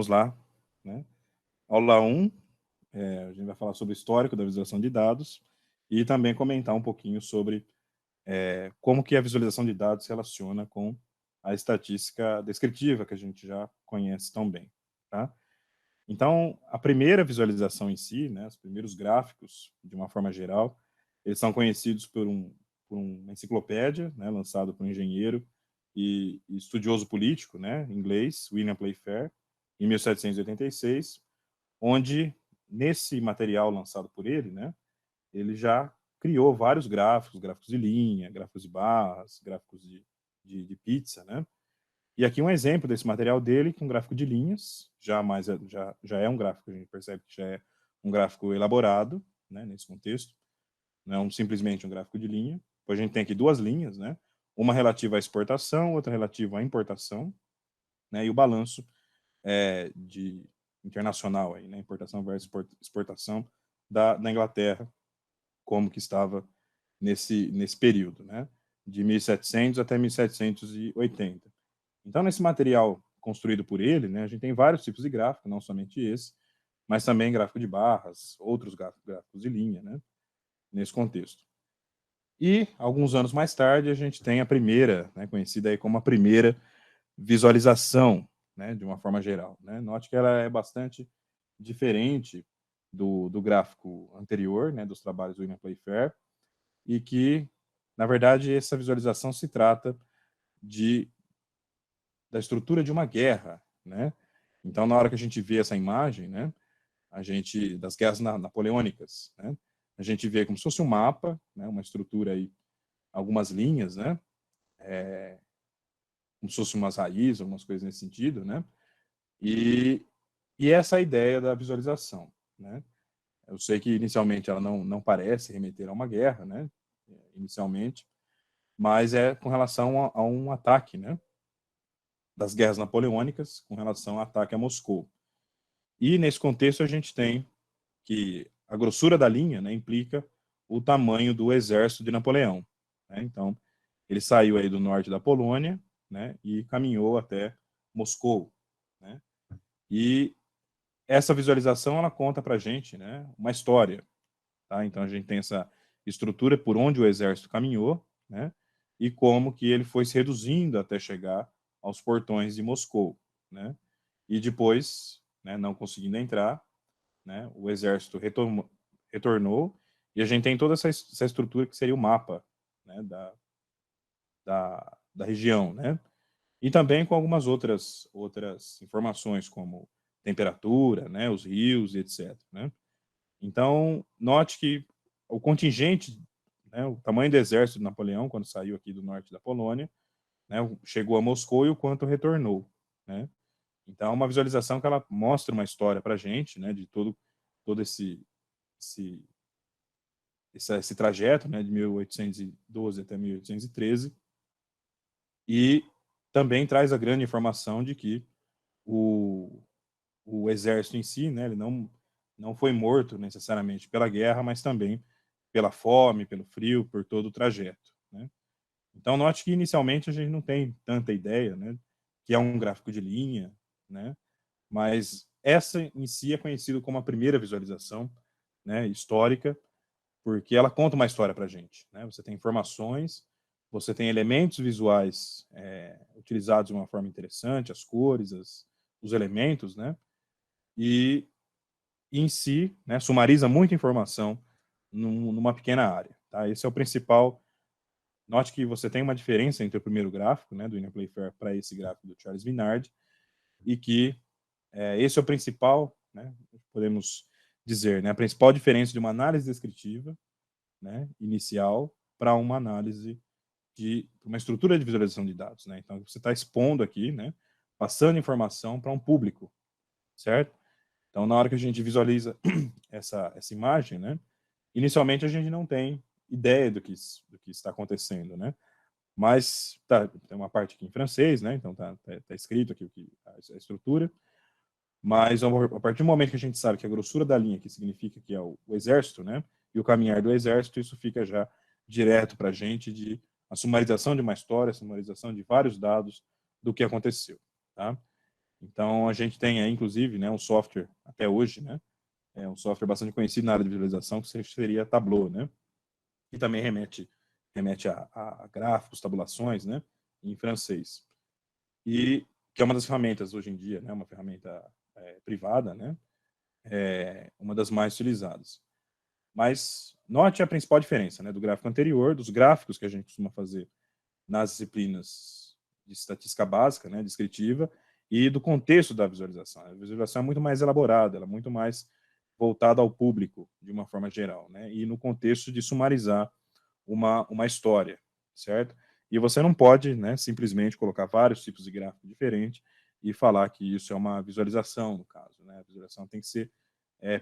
vamos lá, né? Aula 1, a gente vai falar sobre o histórico da visualização de dados e também comentar um pouquinho sobre como que a visualização de dados se relaciona com a estatística descritiva, que a gente já conhece tão bem, tá? Então, a primeira visualização em si, né, os primeiros gráficos, de uma forma geral, eles são conhecidos por uma enciclopédia, né, lançado por um engenheiro e estudioso político, né, inglês, William Playfair, em 1786, onde, nesse material lançado por ele, né, ele já criou vários gráficos de linha, gráficos de barras, gráficos de pizza, né? E aqui um exemplo desse material dele, com um gráfico de linhas, já é um gráfico, a gente percebe que já é um gráfico elaborado, né, nesse contexto, não é simplesmente um gráfico de linha. Depois a gente tem aqui duas linhas, né? Uma relativa à exportação, outra relativa à importação, né? E o balanço internacional, aí, né? Importação versus exportação da Inglaterra, como que estava nesse período, né? De 1700 até 1780. Então, nesse material construído por ele, né, a gente tem vários tipos de gráfico, não somente esse, mas também gráfico de barras, outros gráficos de linha, né, nesse contexto. E, alguns anos mais tarde, a gente tem a primeira, né, conhecida aí como a primeira visualização, né, de uma forma geral, né. Note que ela é bastante diferente do gráfico anterior, né, dos trabalhos do William Playfair, e que, na verdade, essa visualização se trata da estrutura de uma guerra, né? Então, na hora que a gente vê essa imagem, né, das guerras napoleônicas, né, a gente vê como se fosse um mapa, né, uma estrutura aí, algumas linhas, né, como se fosse umas raízes, algumas coisas nesse sentido, né, e essa é a ideia da visualização, né. Eu sei que inicialmente ela não parece remeter a uma guerra, né, inicialmente, mas é com relação a um ataque, né, das guerras napoleônicas com relação ao ataque a Moscou. E nesse contexto a gente tem que a grossura da linha, né, implica o tamanho do exército de Napoleão, né? Então, ele saiu aí do norte da Polônia, né, e caminhou até Moscou, né? E essa visualização ela conta para a gente, né, uma história, tá? Então a gente tem essa estrutura por onde o exército caminhou, né, e como que ele foi se reduzindo até chegar aos portões de Moscou, né? E depois, né, não conseguindo entrar, né, o exército retornou e a gente tem toda essa estrutura que seria o mapa, né, da região, né? E também com algumas outras informações como temperatura, né, os rios e etc, né? Então, note que o contingente, né, o tamanho do exército de Napoleão, quando saiu aqui do norte da Polônia, né, chegou a Moscou e o quanto retornou, né? Então, é uma visualização que ela mostra uma história para a gente, né, de todo esse, esse trajeto, né, de 1812 até 1813, e também traz a grande informação de que o exército em si, né, ele não foi morto necessariamente pela guerra, mas também pela fome, pelo frio, por todo o trajeto, né? Então, note que inicialmente a gente não tem tanta ideia, né, que é um gráfico de linha, né, mas essa em si é conhecida como a primeira visualização, né, histórica, porque ela conta uma história para a gente, né? Você tem informações, você tem elementos visuais utilizados de uma forma interessante, as cores, os elementos, né? E em si, né, sumariza muita informação numa pequena área, tá? Esse é o principal. Note que você tem uma diferença entre o primeiro gráfico, né, do William Playfair para esse gráfico do Charles Minard, e que esse é o principal, né, podemos dizer, né, a principal diferença de uma análise descritiva, né, inicial, para uma análise de uma estrutura de visualização de dados, né? Então você está expondo aqui, né, passando informação para um público, certo? Então na hora que a gente visualiza essa imagem, né, inicialmente a gente não tem ideia do que está acontecendo, né? Mas tem uma parte aqui em francês, né? Então tá escrito aqui a estrutura. Mas a partir do momento que a gente sabe que a grossura da linha, que significa que é o exército, né, e o caminhar do exército, isso fica já direto para a gente de a sumarização de uma história, a sumarização de vários dados do que aconteceu, tá? Então, a gente tem aí, inclusive, né, um software, até hoje, né, é um software bastante conhecido na área de visualização, que seria Tableau, né, que também remete a gráficos, tabulações, né, em francês. E que é uma das ferramentas hoje em dia, né, uma ferramenta privada, né, uma das mais utilizadas. Mas note a principal diferença, né, do gráfico anterior, dos gráficos que a gente costuma fazer nas disciplinas de estatística básica, né, descritiva, e do contexto da visualização. A visualização é muito mais elaborada, ela é muito mais voltada ao público, de uma forma geral, né, e no contexto de sumarizar uma história, certo? E você não pode, né, simplesmente colocar vários tipos de gráfico diferentes e falar que isso é uma visualização, no caso, né? A visualização tem que ser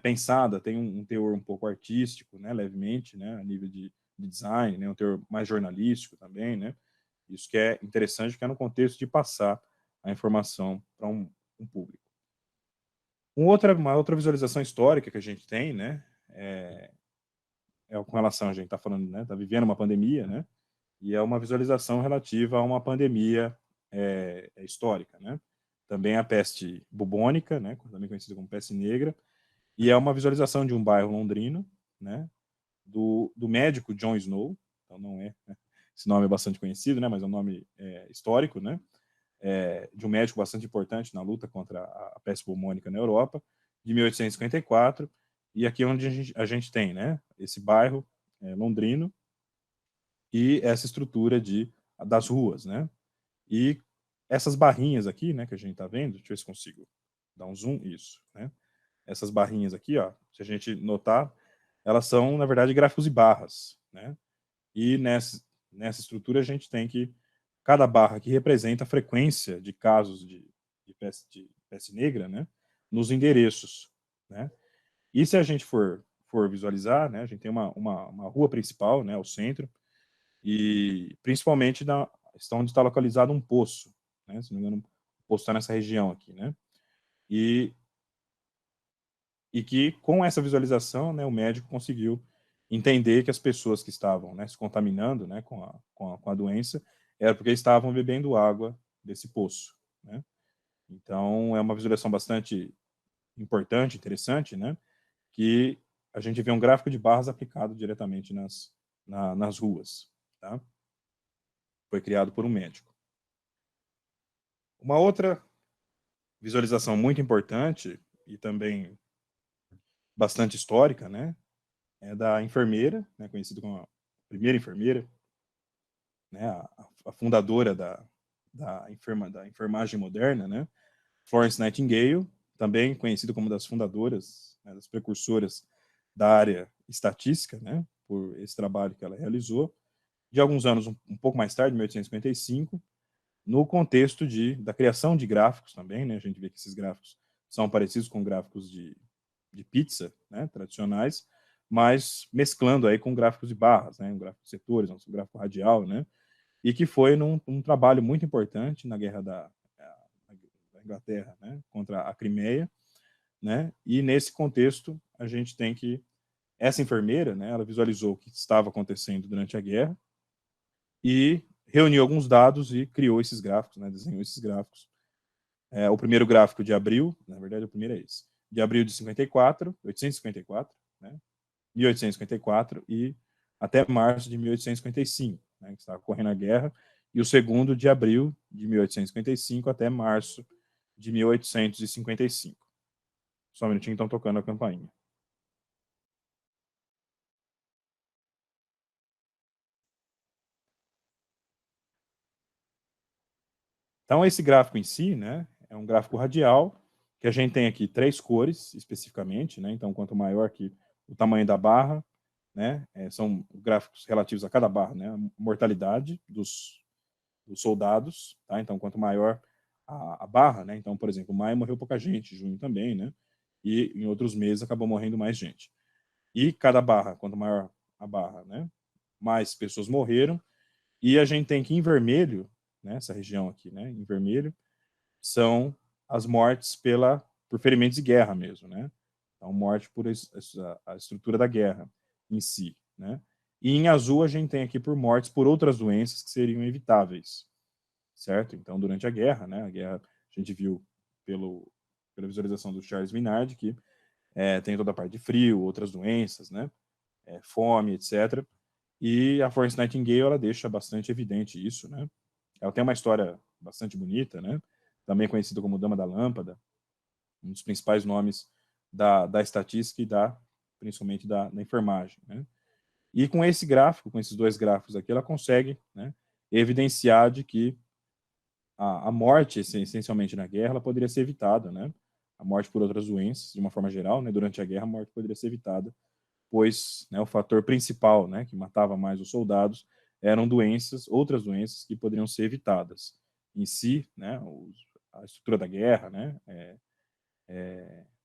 pensada, tem um teor um pouco artístico, né, levemente, né, a nível de design, né, um teor mais jornalístico também, né? Isso que é interessante, que é no contexto de passar a informação para um público. Uma outra visualização histórica que a gente tem, né, com relação, a gente está falando, né, está vivendo uma pandemia, né, e é uma visualização relativa a uma pandemia histórica, né, também a peste bubônica, né, também conhecida como peste negra, e é uma visualização de um bairro londrino, né, do médico John Snow, então não é, né, esse nome é bastante conhecido, né, mas é um nome histórico, né, de um médico bastante importante na luta contra a peste bubônica na Europa, de 1854, e aqui é onde a gente tem, né, esse bairro londrino e essa estrutura das ruas, né, e essas barrinhas aqui, né, que a gente está vendo, deixa eu ver se consigo dar um zoom, isso, né, essas barrinhas aqui, ó, se a gente notar, elas são, na verdade, gráficos e barras, né, e nessa estrutura a gente tem que cada barra aqui representa a frequência de casos de peste negra, né, nos endereços, né, e se a gente for visualizar, né, a gente tem uma rua principal, né, ao centro, e principalmente onde está localizado um poço, né, se não me engano, o poço está nessa região aqui, né, e que com essa visualização, né, o médico conseguiu entender que as pessoas que estavam, né, se contaminando, né, com a doença era porque estavam bebendo água desse poço, né. Então é uma visualização bastante importante, interessante, né, que a gente vê um gráfico de barras aplicado diretamente nas ruas, tá? Foi criado por um médico. Uma outra visualização muito importante e também bastante histórica, né, é da enfermeira, né, conhecida como a primeira enfermeira, né, a fundadora da enfermagem moderna, né, Florence Nightingale, também conhecida como das fundadoras, né, das precursoras da área estatística, né, por esse trabalho que ela realizou, de alguns anos, um pouco mais tarde, 1855, no contexto da criação de gráficos também, né, a gente vê que esses gráficos são parecidos com gráficos de pizza, né, tradicionais, mas mesclando aí com gráficos de barras, né, um gráfico de setores, um gráfico radial, né, e que foi um trabalho muito importante na guerra da Inglaterra, né, contra a Crimeia, né, e nesse contexto a gente tem que essa enfermeira, né, ela visualizou o que estava acontecendo durante a guerra e reuniu alguns dados e criou esses gráficos, né, desenhou esses gráficos. O primeiro gráfico de abril, na verdade o primeiro é esse, de abril de 54, 854, né, 1854 e até março de 1855, né, que estava ocorrendo a guerra, e o segundo de abril de 1855 até março de 1855. Só um minutinho, estão tocando a campainha. Então, esse gráfico em si, né, é um gráfico radial, que a gente tem aqui 3 cores, especificamente, né, então, quanto maior aqui o tamanho da barra, né, são gráficos relativos a cada barra, né, a mortalidade dos soldados, tá, então, quanto maior a barra, né, então, por exemplo, maio morreu pouca gente, junho também, né, e em outros meses acabou morrendo mais gente. E cada barra, quanto maior a barra, né, mais pessoas morreram, e a gente tem que em vermelho, né, essa região aqui, né, em vermelho, são as mortes por ferimentos de guerra mesmo, né? Então, morte por a estrutura da guerra em si, né? E em azul a gente tem aqui por mortes por outras doenças que seriam evitáveis, certo? Então, durante a guerra, né? A guerra, a gente viu pela visualização do Charles Minard, que tem toda a parte de frio, outras doenças, né? Fome, etc. E a Florence Nightingale, ela deixa bastante evidente isso, né? Ela tem uma história bastante bonita, né? Também conhecida como Dama da Lâmpada, um dos principais nomes da estatística e principalmente da enfermagem, né? E com esse gráfico, com esses dois gráficos aqui, ela consegue, né, evidenciar de que a morte, essencialmente na guerra, ela poderia ser evitada, né? A morte por outras doenças, de uma forma geral, né? Durante a guerra, a morte poderia ser evitada, pois, né, o fator principal, né, que matava mais os soldados eram outras doenças que poderiam ser evitadas. Em si, né, a estrutura da guerra, né,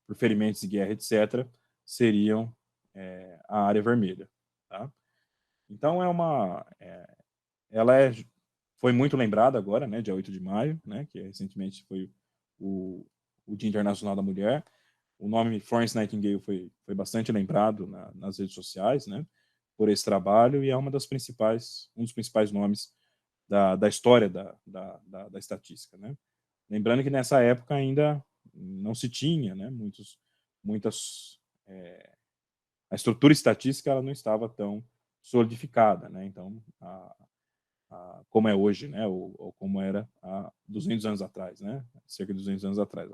por ferimentos de guerra, etc., seriam a área vermelha. Tá? Então, ela foi muito lembrada agora, né, dia 8 de maio, né, que recentemente foi o Dia Internacional da Mulher. O nome Florence Nightingale foi bastante lembrado nas redes sociais, né, por esse trabalho, e é um dos principais nomes da história da estatística, né. Lembrando que nessa época ainda não se tinha, né, muitas a estrutura estatística ela não estava tão solidificada, né. Então, como é hoje, né, ou como era há 200 anos atrás, né, cerca de 200 anos atrás.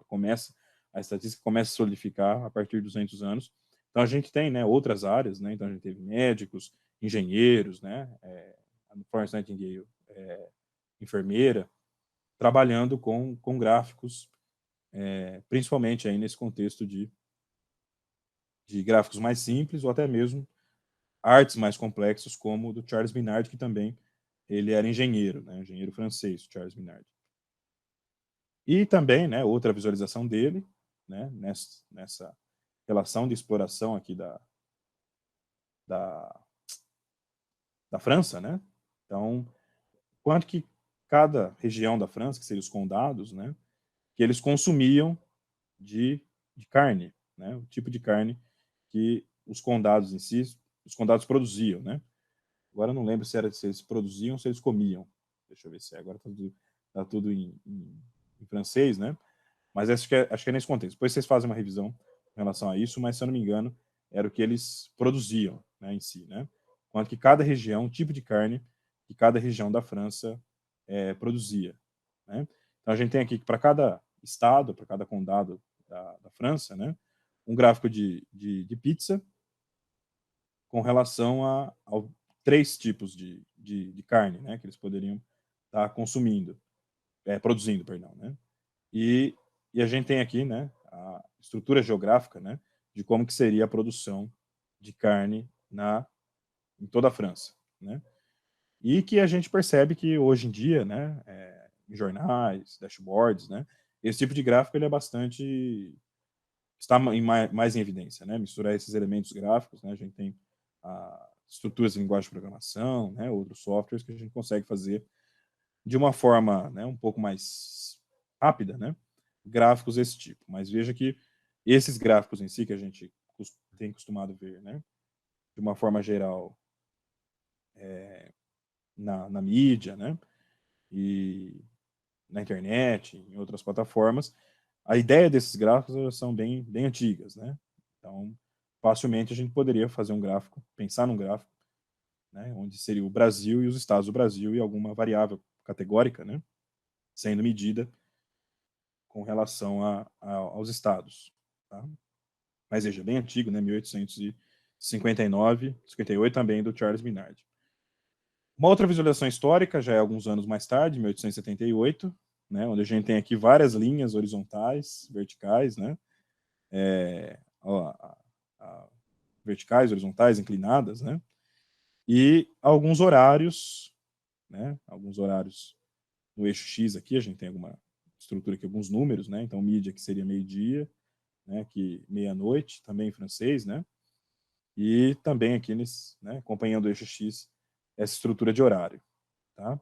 A estatística começa a solidificar a partir de 200 anos. Então a gente tem, né, outras áreas, né, então a gente teve médicos, engenheiros, né, a Florence Nightingale, enfermeira, trabalhando com gráficos, principalmente aí nesse contexto de gráficos mais simples ou até mesmo artes mais complexos, como o do Charles Minard, que também ele era engenheiro, né, engenheiro francês, Charles Minard. E também, né, outra visualização dele, né, nessa relação de exploração aqui da, da França, né? Então, quanto que cada região da França, que seriam os condados, né, que eles consumiam de carne, né, o tipo de carne que os condados em si, os condados produziam, né? Agora eu não lembro se eles produziam ou se eles comiam. Deixa eu ver se agora tá tudo em francês, né? Mas acho que é nesse contexto. Depois vocês fazem uma revisão em relação a isso, mas se eu não me engano, era o que eles produziam, né, em si, né? Quanto que cada região, tipo de carne que cada região da França produzia, né? Então a gente tem aqui que para cada estado, para cada condado da França, né, um gráfico de pizza com relação a 3 tipos de carne, né, que eles poderiam estar consumindo, produzindo, perdão, né? E, e a gente tem aqui, né, a estrutura geográfica, né, de como que seria a produção de carne em toda a França, né? E que a gente percebe que hoje em dia, né, em jornais, dashboards, né, esse tipo de gráfico ele é bastante está mais em evidência, né? Misturar esses elementos gráficos, né? A gente tem estruturas de linguagem de programação, né? Outros softwares que a gente consegue fazer de uma forma, né, um pouco mais rápida, né, gráficos desse tipo. Mas veja que esses gráficos em si que a gente tem costumado ver, né, de uma forma geral, na mídia, né, e na internet, em outras plataformas, a ideia desses gráficos elas são bem antigas, né. Então, facilmente a gente poderia fazer um gráfico, pensar num gráfico, né, onde seria o Brasil e os estados do Brasil e alguma variável categórica, né, sendo medida com relação aos estados. Tá? Mas veja, bem antigo, né, 1859, 58 também do Charles Minard. Uma outra visualização histórica, já é alguns anos mais tarde, 1878, né, onde a gente tem aqui várias linhas horizontais, verticais, né, verticais, horizontais, inclinadas, né, e alguns horários, né, no eixo X aqui, a gente tem alguma estrutura aqui, alguns números, né, então mídia que seria meio-dia, né, que meia-noite, também em francês, né, e também aqui né, acompanhando o eixo X, essa estrutura de horário, tá?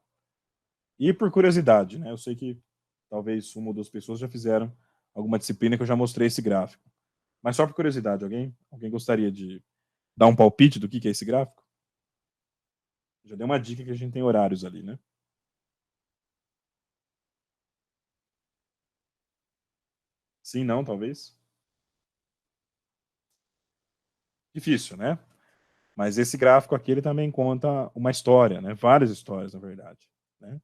E por curiosidade, né, eu sei que talvez uma ou duas pessoas já fizeram alguma disciplina que eu já mostrei esse gráfico, mas só por curiosidade, alguém gostaria de dar um palpite do que é esse gráfico? Já dei uma dica que a gente tem horários ali, né? Sim, não, talvez. Difícil, né? Mas esse gráfico aqui ele também conta uma história, né? Várias histórias, na verdade, né?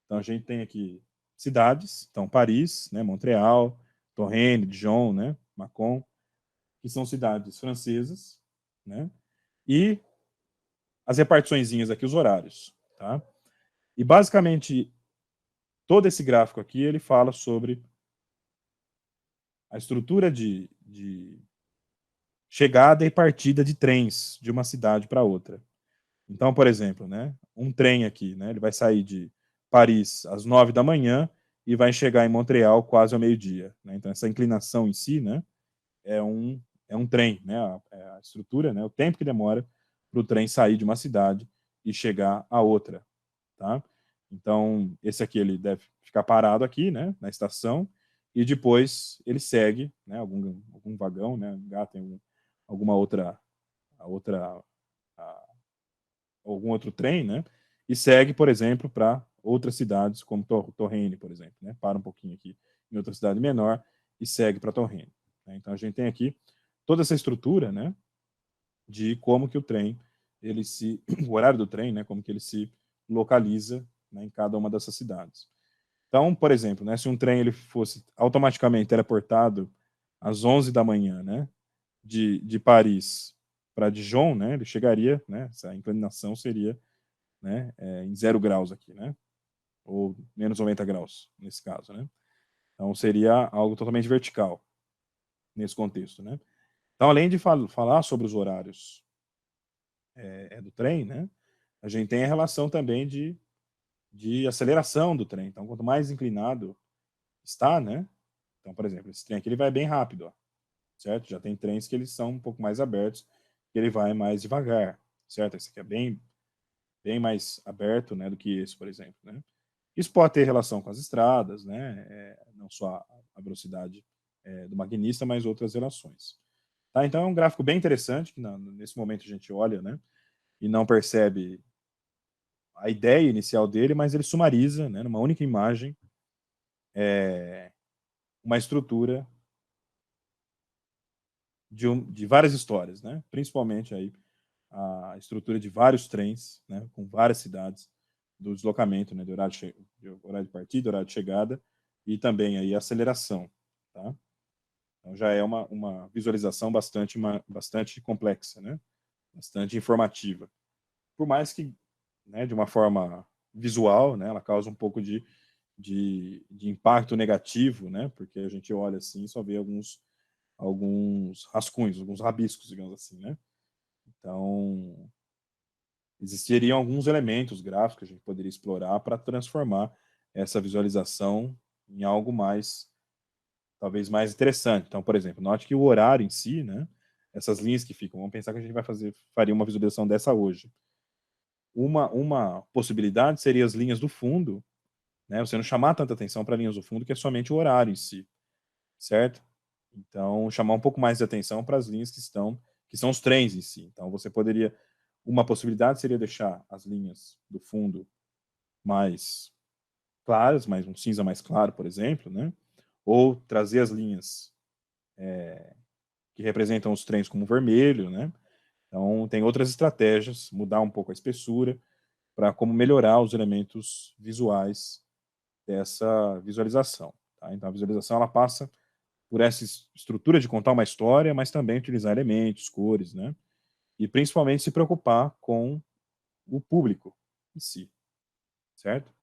Então a gente tem aqui cidades, então Paris, né, Montreal, Touraine, Dijon, né, Mâcon, que são cidades francesas, né? E as repartiçõezinhas aqui, os horários, tá? E basicamente todo esse gráfico aqui ele fala sobre a estrutura de chegada e partida de trens de uma cidade para outra. Então, por exemplo, né, um trem aqui, né, ele vai sair de Paris às 9 da manhã e vai chegar em Montreal quase ao meio-dia. Né? Então, essa inclinação em si, né, é um, é um trem, né, a estrutura, né, o tempo que demora para o trem sair de uma cidade e chegar a outra. Tá? Então, esse aqui ele deve ficar parado aqui, né, na estação, e depois ele segue, né, algum vagão, né, engata em alguma outra a, algum outro trem, né? E segue, por exemplo, para outras cidades, como Touraine, por exemplo, né? Para um pouquinho aqui em outra cidade menor e segue para Touraine. Né? Então a gente tem aqui toda essa estrutura, né? De como que o trem, ele se, o horário do trem, né? Como que ele se localiza, né, em cada uma dessas cidades. Então, por exemplo, né? Se um trem ele fosse automaticamente teleportado às 11 da manhã, né? De Paris para Dijon, né? Ele chegaria, né? Essa inclinação seria, né, em 0 graus aqui, né? Ou menos 90 graus, nesse caso, né? Então, seria algo totalmente vertical, nesse contexto, né? Então, além de falar sobre os horários do trem, né? A gente tem a relação também de aceleração do trem. Então, quanto mais inclinado está, né? Então, por exemplo, esse trem aqui ele vai bem rápido, ó, certo? Já tem trens que eles são um pouco mais abertos, que ele vai mais devagar, certo? Esse aqui é bem mais aberto, né, do que esse, por exemplo, né? Isso pode ter relação com as estradas, né? Não só a velocidade do maquinista, mas outras relações. Tá? Então é um gráfico bem interessante que nesse momento a gente olha, né? E não percebe a ideia inicial dele, mas ele sumariza, né, numa única imagem, uma estrutura de várias histórias, né? Principalmente aí a estrutura de vários trens, né? Com várias cidades, do deslocamento, né? De horário de partida, horário de chegada e também aí a aceleração, tá? Então já é uma visualização bastante complexa, né? Bastante informativa. Por mais que, né, de uma forma visual, né, ela causa um pouco de impacto negativo, né? Porque a gente olha assim e só vê alguns rascunhos, alguns rabiscos, digamos assim, né? Então, existiriam alguns elementos gráficos que a gente poderia explorar para transformar essa visualização em algo mais, talvez mais interessante. Então, por exemplo, note que o horário em si, né? Essas linhas que ficam, vamos pensar que a gente faria uma visualização dessa hoje. Uma possibilidade seria as linhas do fundo, né? Você não chamar tanta atenção para linhas do fundo, que é somente o horário em si, certo? Então, chamar um pouco mais de atenção para as linhas que são os trens em si. Então, você poderia, uma possibilidade seria deixar as linhas do fundo mais claras, mais um cinza mais claro, por exemplo, né? Ou trazer as linhas que representam os trens como vermelho, né? Então, tem outras estratégias, mudar um pouco a espessura, para como melhorar os elementos visuais dessa visualização. Tá? Então, a visualização ela passa por essa estrutura de contar uma história, mas também utilizar elementos, cores, né? E principalmente se preocupar com o público em si, certo?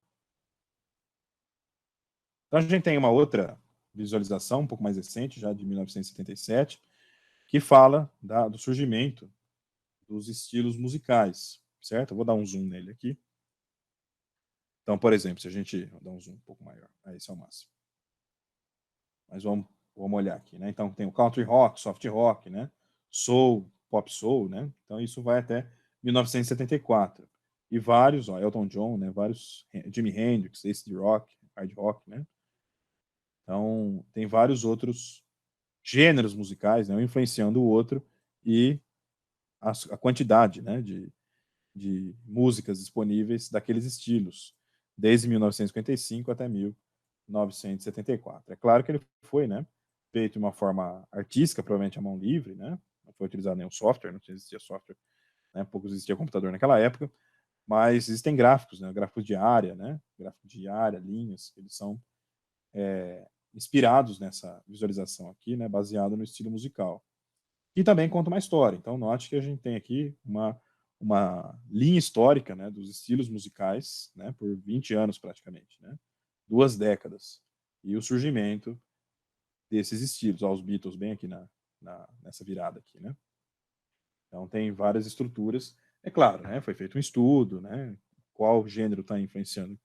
Então a gente tem uma outra visualização, um pouco mais recente, já de 1977, que fala do surgimento dos estilos musicais, certo? Eu vou dar um zoom nele aqui. Então, por exemplo, se a gente vou dar um zoom um pouco maior, esse é o máximo. Mas vamos olhar aqui, né? Então tem o country rock, soft rock, né? Soul, pop soul, né? Então isso vai até 1974. E vários, ó, Elton John, né? Vários, Jimi Hendrix, acid rock, hard rock, né? Então tem vários outros gêneros musicais, né? Um influenciando o outro e a quantidade, né? De músicas disponíveis daqueles estilos, desde 1955 até 1974. É claro que ele foi, né? feito de uma forma artística, provavelmente à mão livre, né? Não foi utilizado nenhum software, não existia software, né? Pouco existia computador naquela época, mas existem gráficos, né? Gráficos de área, né? Gráficos de área, linhas, eles são inspirados nessa visualização aqui, né? Baseado no estilo musical. E também conta uma história. Então, note que a gente tem aqui uma linha histórica, né? Dos estilos musicais, né? Por 20 anos praticamente, né? 2 décadas. E o surgimento desses estilos. Ó, os Beatles bem aqui nessa virada aqui, né? Então tem várias estruturas. É claro, né? Foi feito um estudo, né? Qual gênero está influenciando,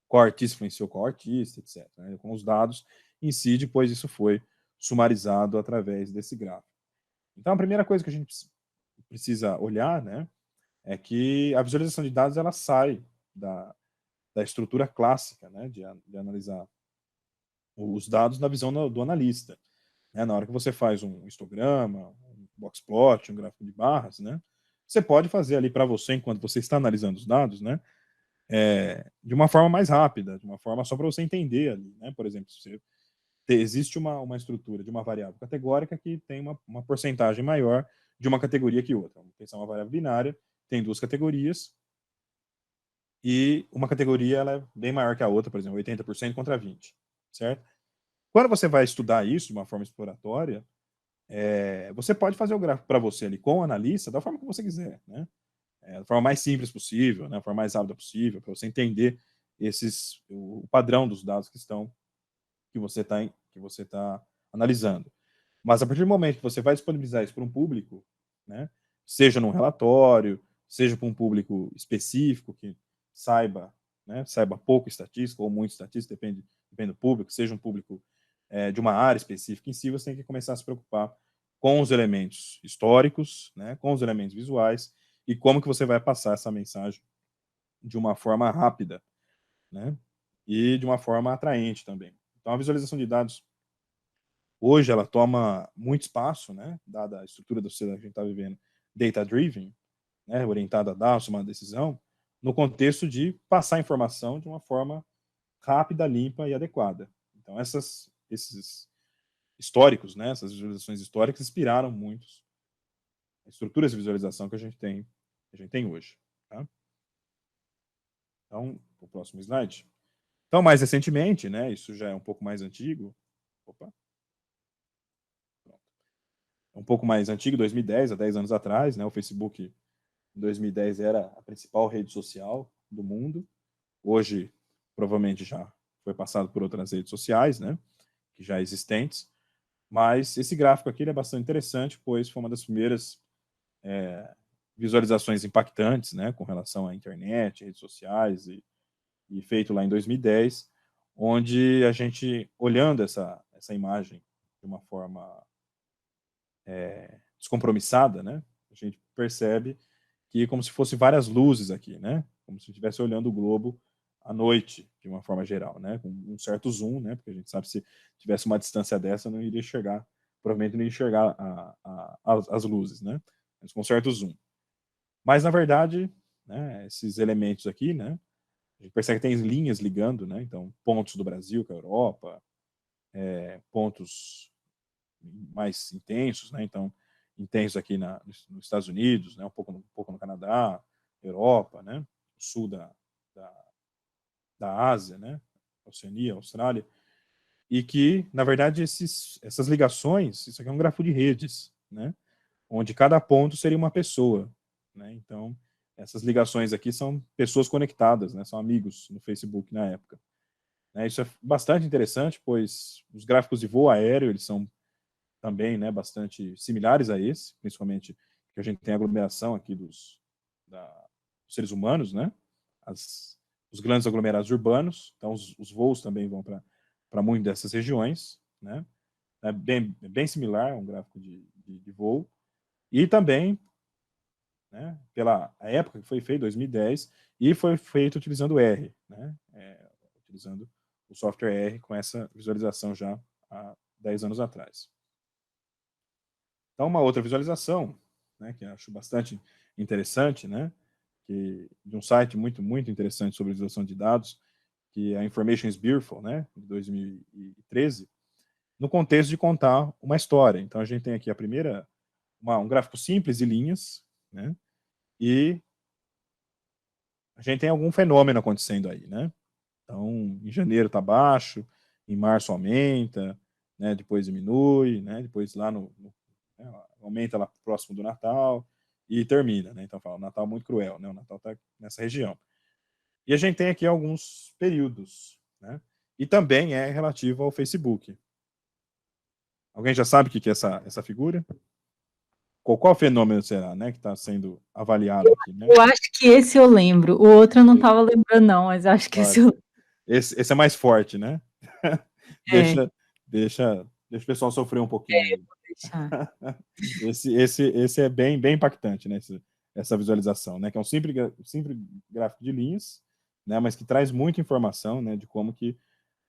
qual artista influenciou qual artista, etc. Né? Com os dados em si, depois isso foi sumarizado através desse gráfico. Então a primeira coisa que a gente precisa olhar, né? É que a visualização de dados ela sai da estrutura clássica, né? De analisar os dados na visão do analista. Né? Na hora que você faz um histograma, um boxplot, um gráfico de barras, né? Você pode fazer ali para você, enquanto você está analisando os dados, né? De uma forma mais rápida, de uma forma só para você entender ali, né? Por exemplo, se existe uma estrutura de uma variável categórica que tem uma porcentagem maior de uma categoria que outra. Vamos pensar uma variável binária, tem 2 categorias, e uma categoria ela é bem maior que a outra, por exemplo, 80% contra 20%, certo? Quando você vai estudar isso de uma forma exploratória, você pode fazer o gráfico para você ali com o analista da forma que você quiser, né? Da forma mais simples possível, né? Da forma mais rápida possível, para você entender o padrão dos dados que você está analisando. Mas a partir do momento que você vai disponibilizar isso para um público, né? Seja num relatório, seja para um público específico que saiba, né? Saiba pouco estatística ou muito estatística, depende do público, seja um público de uma área específica em si, você tem que começar a se preocupar com os elementos históricos, né? Com os elementos visuais e como que você vai passar essa mensagem de uma forma rápida, né? E de uma forma atraente também. Então, a visualização de dados hoje ela toma muito espaço, né? Dada a estrutura da sociedade que a gente está vivendo, data-driven, né? Orientada a dados, tomar decisão, no contexto de passar informação de uma forma rápida, limpa e adequada. Então, esses históricos, né? Essas visualizações históricas inspiraram muitos estruturas de visualização que a gente tem hoje. Tá? Então, o próximo slide. Então, mais recentemente, né? Isso já é um pouco mais antigo. Opa. Pronto. Um pouco mais antigo, 2010, há 10 anos atrás, né? O Facebook em 2010 era a principal rede social do mundo. Hoje, provavelmente já foi passado por outras redes sociais, né? Que já existentes. Mas esse gráfico aqui é bastante interessante, pois foi uma das primeiras visualizações impactantes, né? Com relação à internet, redes sociais e feito lá em 2010, onde a gente, olhando essa imagem de uma forma descompromissada, né? A gente percebe que como se fosse várias luzes aqui, né? Como se estivesse olhando o globo à noite, de uma forma geral, né? Com um certo zoom, né? Porque a gente sabe que se tivesse uma distância dessa, não iria enxergar, provavelmente não iria enxergar as luzes, né? Mas com certo zoom. Mas, na verdade, né, esses elementos aqui, né? A gente percebe que tem linhas ligando, né? Então, pontos do Brasil com a Europa, pontos mais intensos, né? Então, intensos aqui nos Estados Unidos, né? Um pouco no Canadá, Europa, né? Sul da, da Ásia, né? Oceania, Austrália, e que, na verdade, essas ligações, isso aqui é um grafo de redes, né? Onde cada ponto seria uma pessoa, né? Então, essas ligações aqui são pessoas conectadas, né? São amigos no Facebook na época. Isso é bastante interessante, pois os gráficos de voo aéreo, eles são também, né, bastante similares a esse, principalmente que a gente tem a aglomeração aqui dos seres humanos, né? Os grandes aglomerados urbanos, então os voos também vão para muitas dessas regiões, né? É bem similar a um gráfico de voo. E também, né, pela época que foi feito, 2010, e foi feito utilizando R, né? Utilizando o software R com essa visualização já há 10 anos atrás. Então, uma outra visualização, né, que eu acho bastante interessante, né, de um site muito, muito interessante sobre visualização de dados, que é a Information is Beautiful, né, de 2013, no contexto de contar uma história. Então, a gente tem aqui a primeira, um gráfico simples de linhas, né? E a gente tem algum fenômeno acontecendo aí, né? Então, em janeiro está baixo, em março aumenta, né? Depois diminui, né? Depois lá né? Aumenta lá próximo do Natal e termina, né? Então, fala, o Natal é muito cruel, né? O Natal está nessa região. E a gente tem aqui alguns períodos, né? E também é relativo ao Facebook. Alguém já sabe o que é essa figura? Qual fenômeno será, né, que está sendo avaliado aqui, né? Eu acho que esse eu lembro. O outro eu não estava lembrando, não, mas acho que esse eu esse é mais forte, né? é, deixa o pessoal sofrer um pouquinho aí. vou deixar. Esse é bem impactante, né? Essa visualização, né? Que é um simples gráfico de linhas, né? Mas que traz muita informação, né? De como que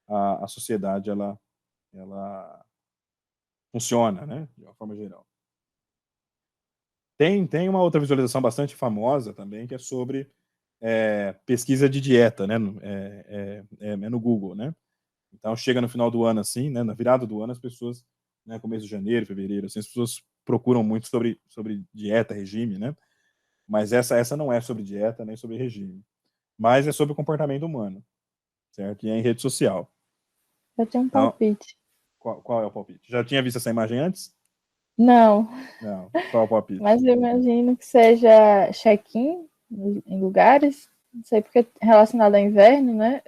a sociedade ela funciona, né? De uma forma geral. Tem uma outra visualização bastante famosa também, que é sobre pesquisa de dieta, né? No Google, né? Então chega no final do ano assim, né? Na virada do ano as pessoas, né? Começo de janeiro, fevereiro, assim, as pessoas procuram muito sobre dieta, regime, né? Mas essa não é sobre dieta nem sobre regime, mas é sobre o comportamento humano, certo? E é em rede social. Eu tenho um Então, palpite. qual é o palpite? Já tinha visto essa imagem antes? Não, Não. Qual é o palpite? mas eu imagino que seja check-in em lugares, não sei porque é relacionado ao inverno, né?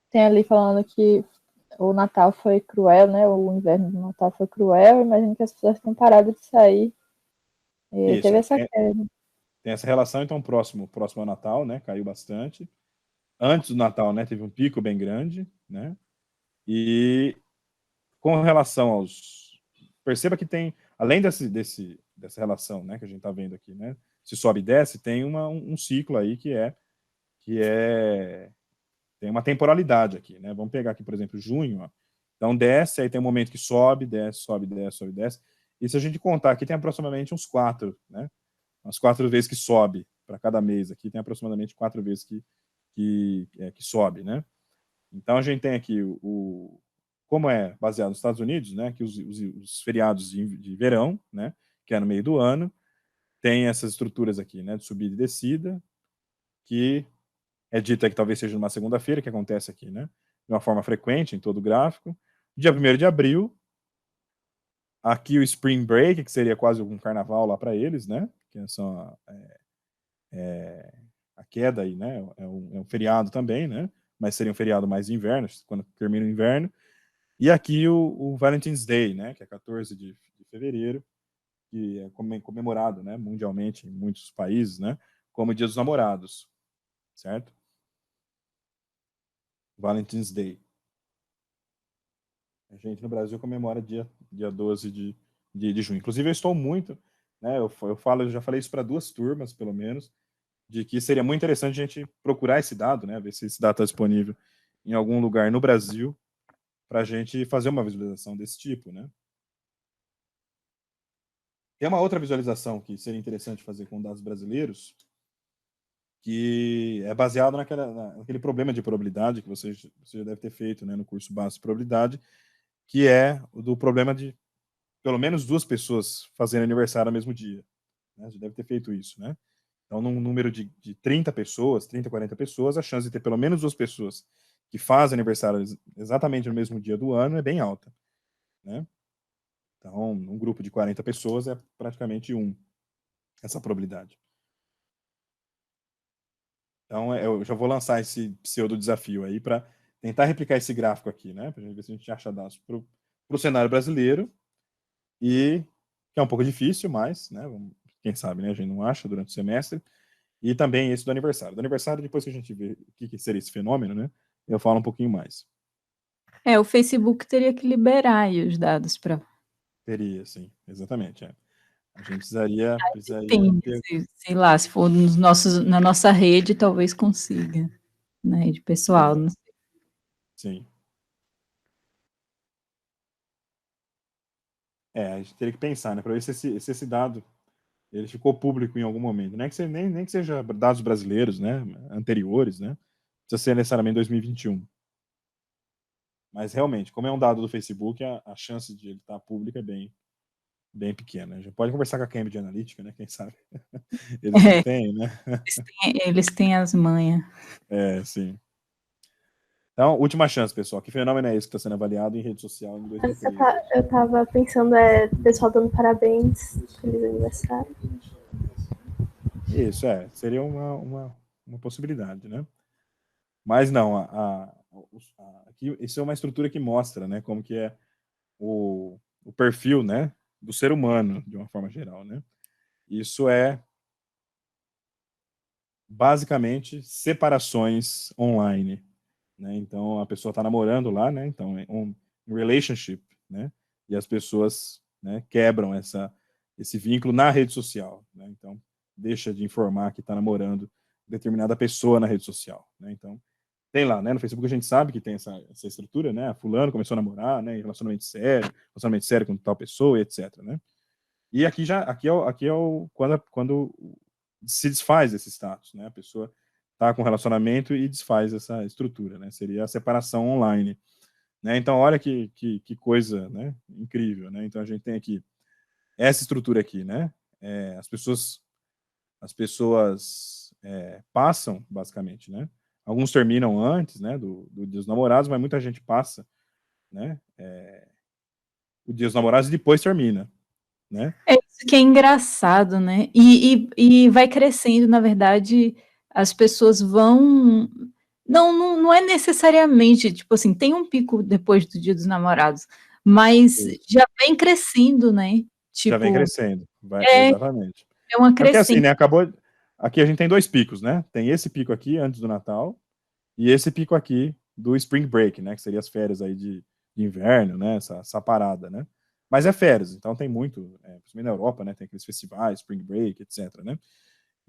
Tem ali falando que o Natal foi cruel, né? O inverno do Natal foi cruel. Imagino que as pessoas tenham parado de sair. E Isso, teve essa queda. tem essa relação, então próximo ao Natal, né? Caiu bastante. Antes do Natal, né? Teve um pico bem grande, né? E com relação aos... Perceba que tem, além dessa relação, né? Que a gente está vendo aqui, né? Se sobe e desce, tem um ciclo aí que tem uma temporalidade aqui, né? Vamos pegar aqui, por exemplo, junho, ó. Então desce, aí tem um momento que sobe, desce, sobe, desce, sobe, desce. E se a gente contar aqui, tem aproximadamente uns 4, né? Umas 4 vezes que sobe para cada mês aqui, tem aproximadamente 4 vezes que sobe, né? Então a gente tem aqui como é baseado nos Estados Unidos, né? Que os feriados de verão, né? Que é no meio do ano, tem essas estruturas aqui, né? De subida e descida, que é dita que talvez seja numa segunda-feira, que acontece aqui, né? De uma forma frequente em todo o gráfico. Dia 1º de abril, aqui o Spring Break, que seria quase um carnaval lá para eles, né? Que são a queda aí, né? É um feriado também, né? Mas seria um feriado mais de inverno, quando termina o inverno. E aqui o Valentine's Day, né? Que é 14 de fevereiro, que é comemorado, né? Mundialmente em muitos países, né? Como Dia dos Namorados, certo? Valentine's Day. A gente no Brasil comemora dia 12 de junho. Inclusive, eu estou muito, né? Eu já falei isso para 2 turmas, pelo menos, de que seria muito interessante a gente procurar esse dado, né? Ver se esse dado está disponível em algum lugar no Brasil para a gente fazer uma visualização desse tipo, né? Tem uma outra visualização que seria interessante fazer com dados brasileiros, que é baseado naquele problema de probabilidade que você já deve ter feito, né, no curso básico de probabilidade, que é o do problema de pelo menos 2 pessoas fazendo aniversário no mesmo dia. Né? Você deve ter feito isso, né? Então, num número de 30 pessoas, 30, 40 pessoas, a chance de ter pelo menos 2 pessoas que fazem aniversário exatamente no mesmo dia do ano é bem alta, né? Então, um grupo de 40 pessoas é praticamente essa probabilidade. Então, eu já vou lançar esse pseudo desafio aí para tentar replicar esse gráfico aqui, né? Para a gente ver se a gente acha dados para o cenário brasileiro, e que é um pouco difícil, mas, né? Quem sabe, né? A gente não acha durante o semestre. E também esse do aniversário. Do aniversário, depois que a gente vê o que seria esse fenômeno, né? Eu falo um pouquinho mais. O Facebook teria que liberar aí os dados para. Teria, sim, exatamente. A gente precisaria Depende, ter... sei lá, se for na nossa rede, talvez consiga, na rede pessoal. Não sei. Sim. A gente teria que pensar, né? Para ver se esse dado ele ficou público em algum momento. Nem que seja dados brasileiros, né? Anteriores, né? Precisa ser necessariamente 2021. Mas realmente, como é um dado do Facebook, a chance de ele estar público é bem pequena. A gente pode conversar com a Cambridge Analytica, né? Quem sabe? Eles não têm, né? Eles têm as manhas. Sim. Então, última chance, pessoal. Que fenômeno é esse que está sendo avaliado em rede social em 2003? Eu tava pensando, pessoal dando parabéns, feliz aniversário. Isso, seria uma possibilidade, né? Mas não, aqui, isso é uma estrutura que mostra, né, como que é o perfil, né, do ser humano, de uma forma geral, né? Isso é basicamente separações online, né? Então a pessoa está namorando lá, né? Então é um relationship, né? E as pessoas, né, quebram esse vínculo na rede social, né? Então deixa de informar que está namorando determinada pessoa na rede social, né? Então tem lá, né? No Facebook a gente sabe que tem essa estrutura, né? Fulano começou a namorar, né? Relacionamento sério com tal pessoa, etc, né? E aqui é o quando se desfaz esse status, né? A pessoa está com relacionamento e desfaz essa estrutura, né? Seria a separação online, né? Então olha que coisa, né? Incrível, né? Então a gente tem aqui essa estrutura aqui, né? As pessoas passam basicamente, né? Alguns terminam antes, né? Do Dia dos Namorados, mas muita gente passa, né? O Dia dos Namorados e depois termina, né? É isso que é engraçado, né? E vai crescendo, na verdade, as pessoas vão. Não é necessariamente, tipo assim, tem um pico depois do Dia dos Namorados, mas Isso. já vem crescendo, né? Já vem Tipo, crescendo, é exatamente. uma É porque assim, crescente. né? Aqui a gente tem 2 picos, né? Tem esse pico aqui antes do Natal e esse pico aqui do Spring Break, né? Que seria as férias aí de inverno, né? Essa parada, né? Mas é férias, então tem muito, principalmente na Europa, né? Tem aqueles festivais, Spring Break, etc, né?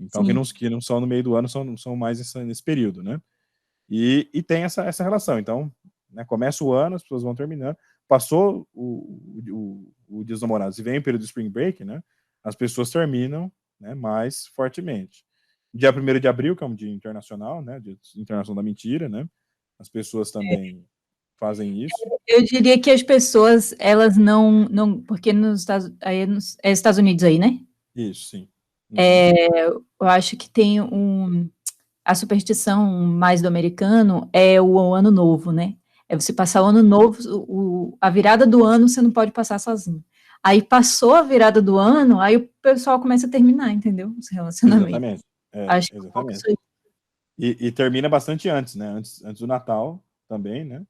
Então que não são no meio do ano, são mais nesse período, né? E tem essa relação. Então, né, começa o ano, as pessoas vão terminando. Passou o Dia dos Namorados e vem o período do Spring Break, né? As pessoas terminam, né, mais fortemente. Dia 1º de abril, que é um dia internacional, né? Dia internacional da mentira, né? As pessoas também fazem isso. Eu diria que as pessoas, elas não porque nos Estados Unidos aí, né? Isso, sim. Eu acho que tem a superstição mais do americano é o ano novo, né? É você passar o ano novo, a virada do ano você não pode passar sozinho. Aí passou a virada do ano, aí o pessoal começa a terminar, entendeu? Os relacionamentos. Exatamente. Acho que é um pouco Exatamente. isso aí. E termina bastante antes, né? Antes do Natal também, né?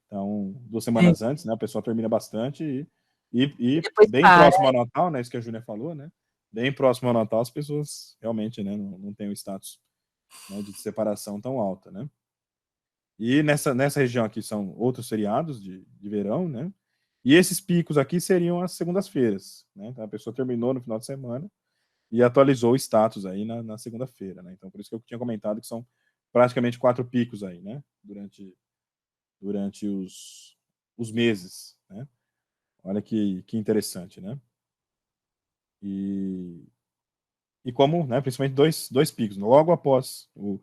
Então, 2 É, semanas antes, né? O pessoal termina bastante e depois bem para. próximo ao Natal, né? Isso que a Júlia falou, né? Bem próximo ao Natal, as pessoas realmente, né? Não têm o status, né, de separação tão alta, né? E nessa região aqui são outros feriados de verão, né? E esses picos aqui seriam as segundas-feiras, né? Então a pessoa terminou no final de semana e atualizou o status aí na segunda-feira, né? Então por isso que eu tinha comentado que são praticamente 4 picos aí, né? Durante os meses, né? Olha que interessante, né? E como, né, principalmente dois picos, logo após o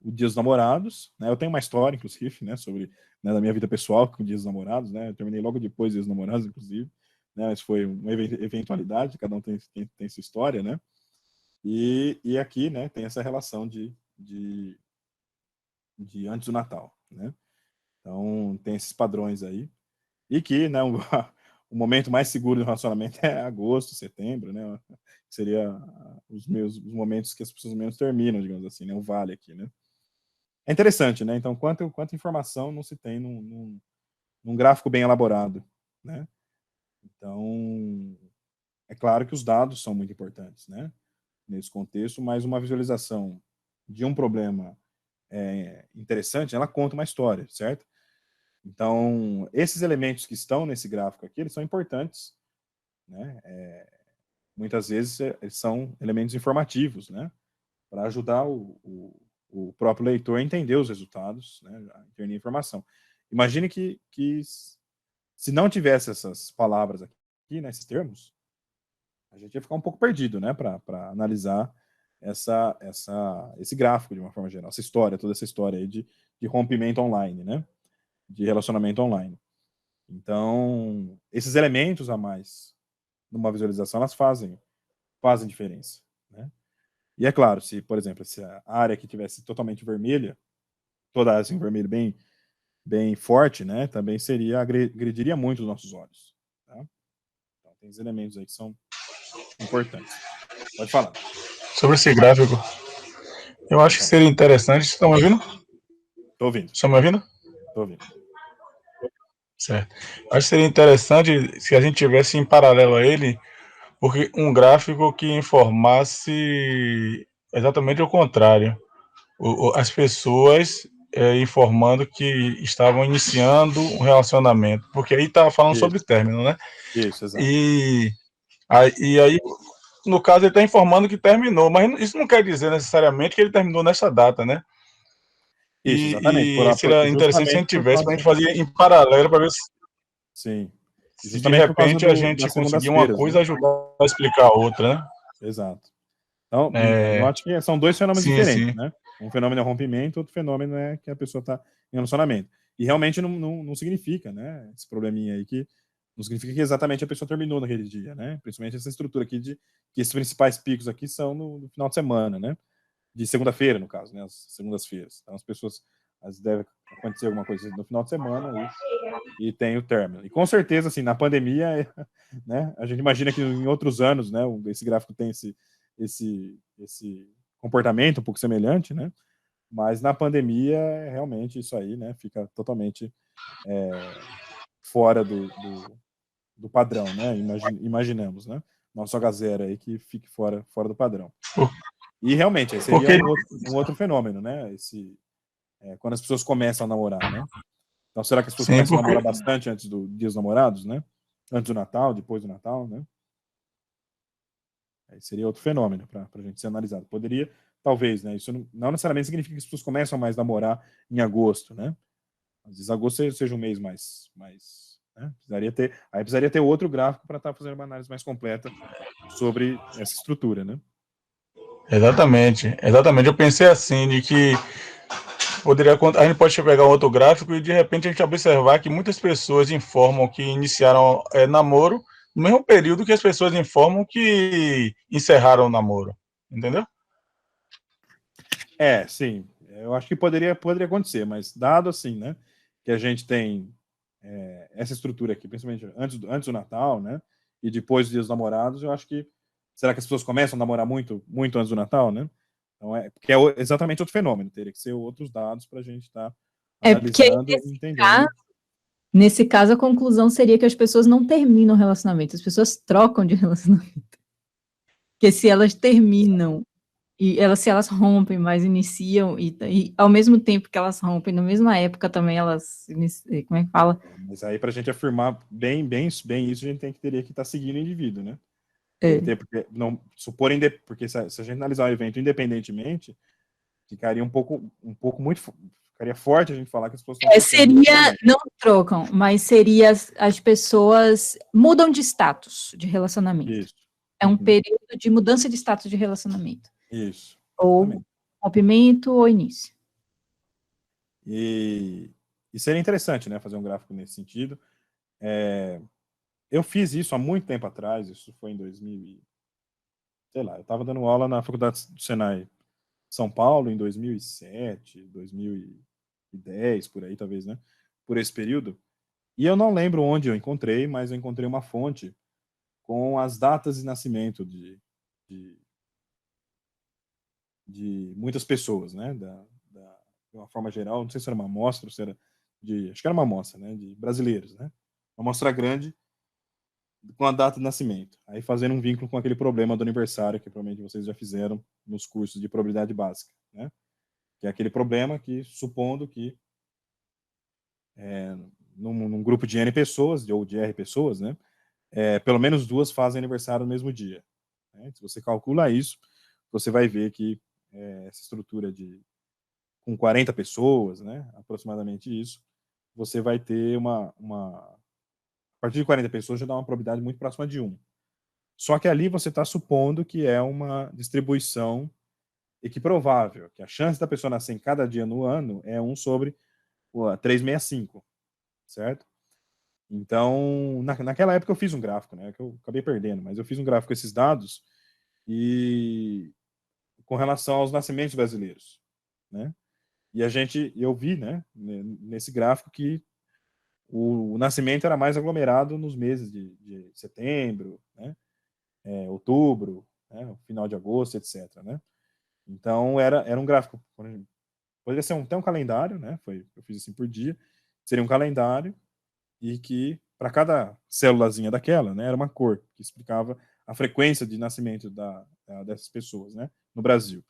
Dia dos Namorados, né? Eu tenho uma história, inclusive, né, sobre, né, da minha vida pessoal com o Dia dos Namorados, né? Eu terminei logo depois do Dia dos Namorados, inclusive, né? Mas foi uma eventualidade, cada um tem sua história, né? E aqui, né, tem essa relação de antes do Natal, né? Então tem esses padrões aí. E que, né, o momento mais seguro do relacionamento é agosto, setembro, né? Seria os momentos que as pessoas menos terminam, digamos assim, né? O vale aqui, né? É interessante, né? Então, quanta informação não se tem num gráfico bem elaborado, né? Então, é claro que os dados são muito importantes, né? Nesse contexto, mas uma visualização de um problema interessante, ela conta uma história, certo? Então, esses elementos que estão nesse gráfico aqui, eles são importantes, né? Muitas vezes eles são elementos informativos, né? Para ajudar o próprio leitor a entender os resultados, né? A entender a informação. Imagine que se não tivesse essas palavras aqui, né, esses termos, a gente ia ficar um pouco perdido, né? Para analisar esse gráfico de uma forma geral, toda essa história aí de rompimento online, né? de relacionamento online. Então, esses elementos a mais numa visualização, elas fazem diferença, né? E é claro, se, por exemplo, se a área que tivesse totalmente vermelha, toda assim, vermelho bem forte, né, também agrediria muito os nossos olhos, tá? Então, tem os elementos aí que são importantes. Pode falar. Sobre esse gráfico, eu acho que seria interessante. Vocês estão me ouvindo? Tô ouvindo. Estão me ouvindo? Tô ouvindo. Certo. Acho que seria interessante se a gente tivesse em paralelo a ele, porque um gráfico que informasse exatamente o contrário. As pessoas informando que estavam iniciando um relacionamento, porque aí estava falando sobre término, né? Isso, exato. E aí, no caso, ele está informando que terminou, mas isso não quer dizer necessariamente que ele terminou nessa data, né? Isso, exatamente. E seria interessante se a gente tivesse, para a gente fazer em paralelo, para ver Sim. se de repente a gente conseguir uma coisa, né, ajudar a explicar a outra, né? Exato. Então, eu acho que são dois fenômenos diferentes, né? Um fenômeno é rompimento, outro fenômeno é que a pessoa está em relacionamento. E realmente não significa, né? Esse probleminha aí que não significa que exatamente a pessoa terminou naquele dia, né? Principalmente essa estrutura aqui de que esses principais picos aqui são no final de semana, né? De segunda-feira, no caso, né? As segundas-feiras. Então, as pessoas deve acontecer alguma coisa no final de semana e tem o término. E com certeza, assim, na pandemia, né? A gente imagina que em outros anos, né? Esse gráfico tem esse comportamento um pouco semelhante, né? Mas na pandemia, realmente, isso aí, né? Fica totalmente fora do padrão, né? Imaginamos, né? Nosso H0 aí que fique fora do padrão. E realmente, aí seria um outro fenômeno, né? Quando as pessoas começam a namorar, né? Então, será que as pessoas começam a namorar bastante antes do Dia dos Namorados, né? Antes do Natal, depois do Natal, né? Aí seria outro fenômeno para a gente ser analisado. Poderia, talvez, né? Isso não necessariamente significa que as pessoas começam mais a namorar em agosto, né? Às vezes agosto seja um mês mais né? Precisaria ter outro gráfico para estar fazendo uma análise mais completa sobre essa estrutura, né? Exatamente. Eu pensei assim, de que a gente pode pegar um outro gráfico e de repente a gente observar que muitas pessoas informam que iniciaram namoro no mesmo período que as pessoas informam que encerraram o namoro, entendeu? Sim. Eu acho que poderia acontecer, mas dado assim, né, que a gente tem essa estrutura aqui, principalmente antes do Natal, né, e depois dos Dias dos Namorados, eu acho que será que as pessoas começam a namorar muito antes do Natal, né? Então porque é exatamente outro fenômeno, teria que ser outros dados para a gente estar analisando e entendendo. Nesse caso, a conclusão seria que as pessoas não terminam o relacionamento, as pessoas trocam de relacionamento. Porque se elas terminam, se elas rompem, mas iniciam, e ao mesmo tempo que elas rompem, na mesma época também elas, como é que fala? Mas aí, para a gente afirmar bem isso, a gente teria que estar seguindo o indivíduo, né? Porque se a gente analisar o evento independentemente, ficaria ficaria forte a gente falar que as pessoas estão não trocam, mas seria as pessoas mudam de status de relacionamento. Isso. É um período de mudança de status de relacionamento. Isso. Ou rompimento ou início. E seria interessante, né, fazer um gráfico nesse sentido. Eu fiz isso há muito tempo atrás, isso foi em 2000 sei lá, eu estava dando aula na faculdade do Senai São Paulo em 2007, 2010, por aí talvez, né, por esse período. E eu não lembro onde eu encontrei, mas eu encontrei uma fonte com as datas de nascimento de muitas pessoas, né, de uma forma geral, não sei se era uma amostra, ou se era acho que era uma amostra, né, de brasileiros, né, uma amostra grande com a data de nascimento, aí fazendo um vínculo com aquele problema do aniversário que provavelmente vocês já fizeram nos cursos de probabilidade básica, né, que é aquele problema que, supondo que num grupo de N pessoas, ou de R pessoas, né, pelo menos 2 fazem aniversário no mesmo dia, né? Se você calcula isso, você vai ver que essa estrutura com 40 pessoas, né, aproximadamente isso, você vai ter a partir de 40 pessoas já dá uma probabilidade muito próxima de 1. Só que ali você está supondo que é uma distribuição equiprovável, que a chance da pessoa nascer em cada dia no ano é 1 sobre 365. certo? Então, naquela época eu fiz um gráfico, né, que eu acabei perdendo, mas eu fiz um gráfico com esses dados e com relação aos nascimentos brasileiros, né? E eu vi, né, nesse gráfico que o nascimento era mais aglomerado nos meses de setembro, né, outubro, né, final de agosto, etc, né? Então, era um gráfico, poderia ser até um calendário, né? Eu fiz assim por dia, seria um calendário e que para cada célulazinha daquela, né, era uma cor que explicava a frequência de nascimento dessas pessoas, né, no Brasil.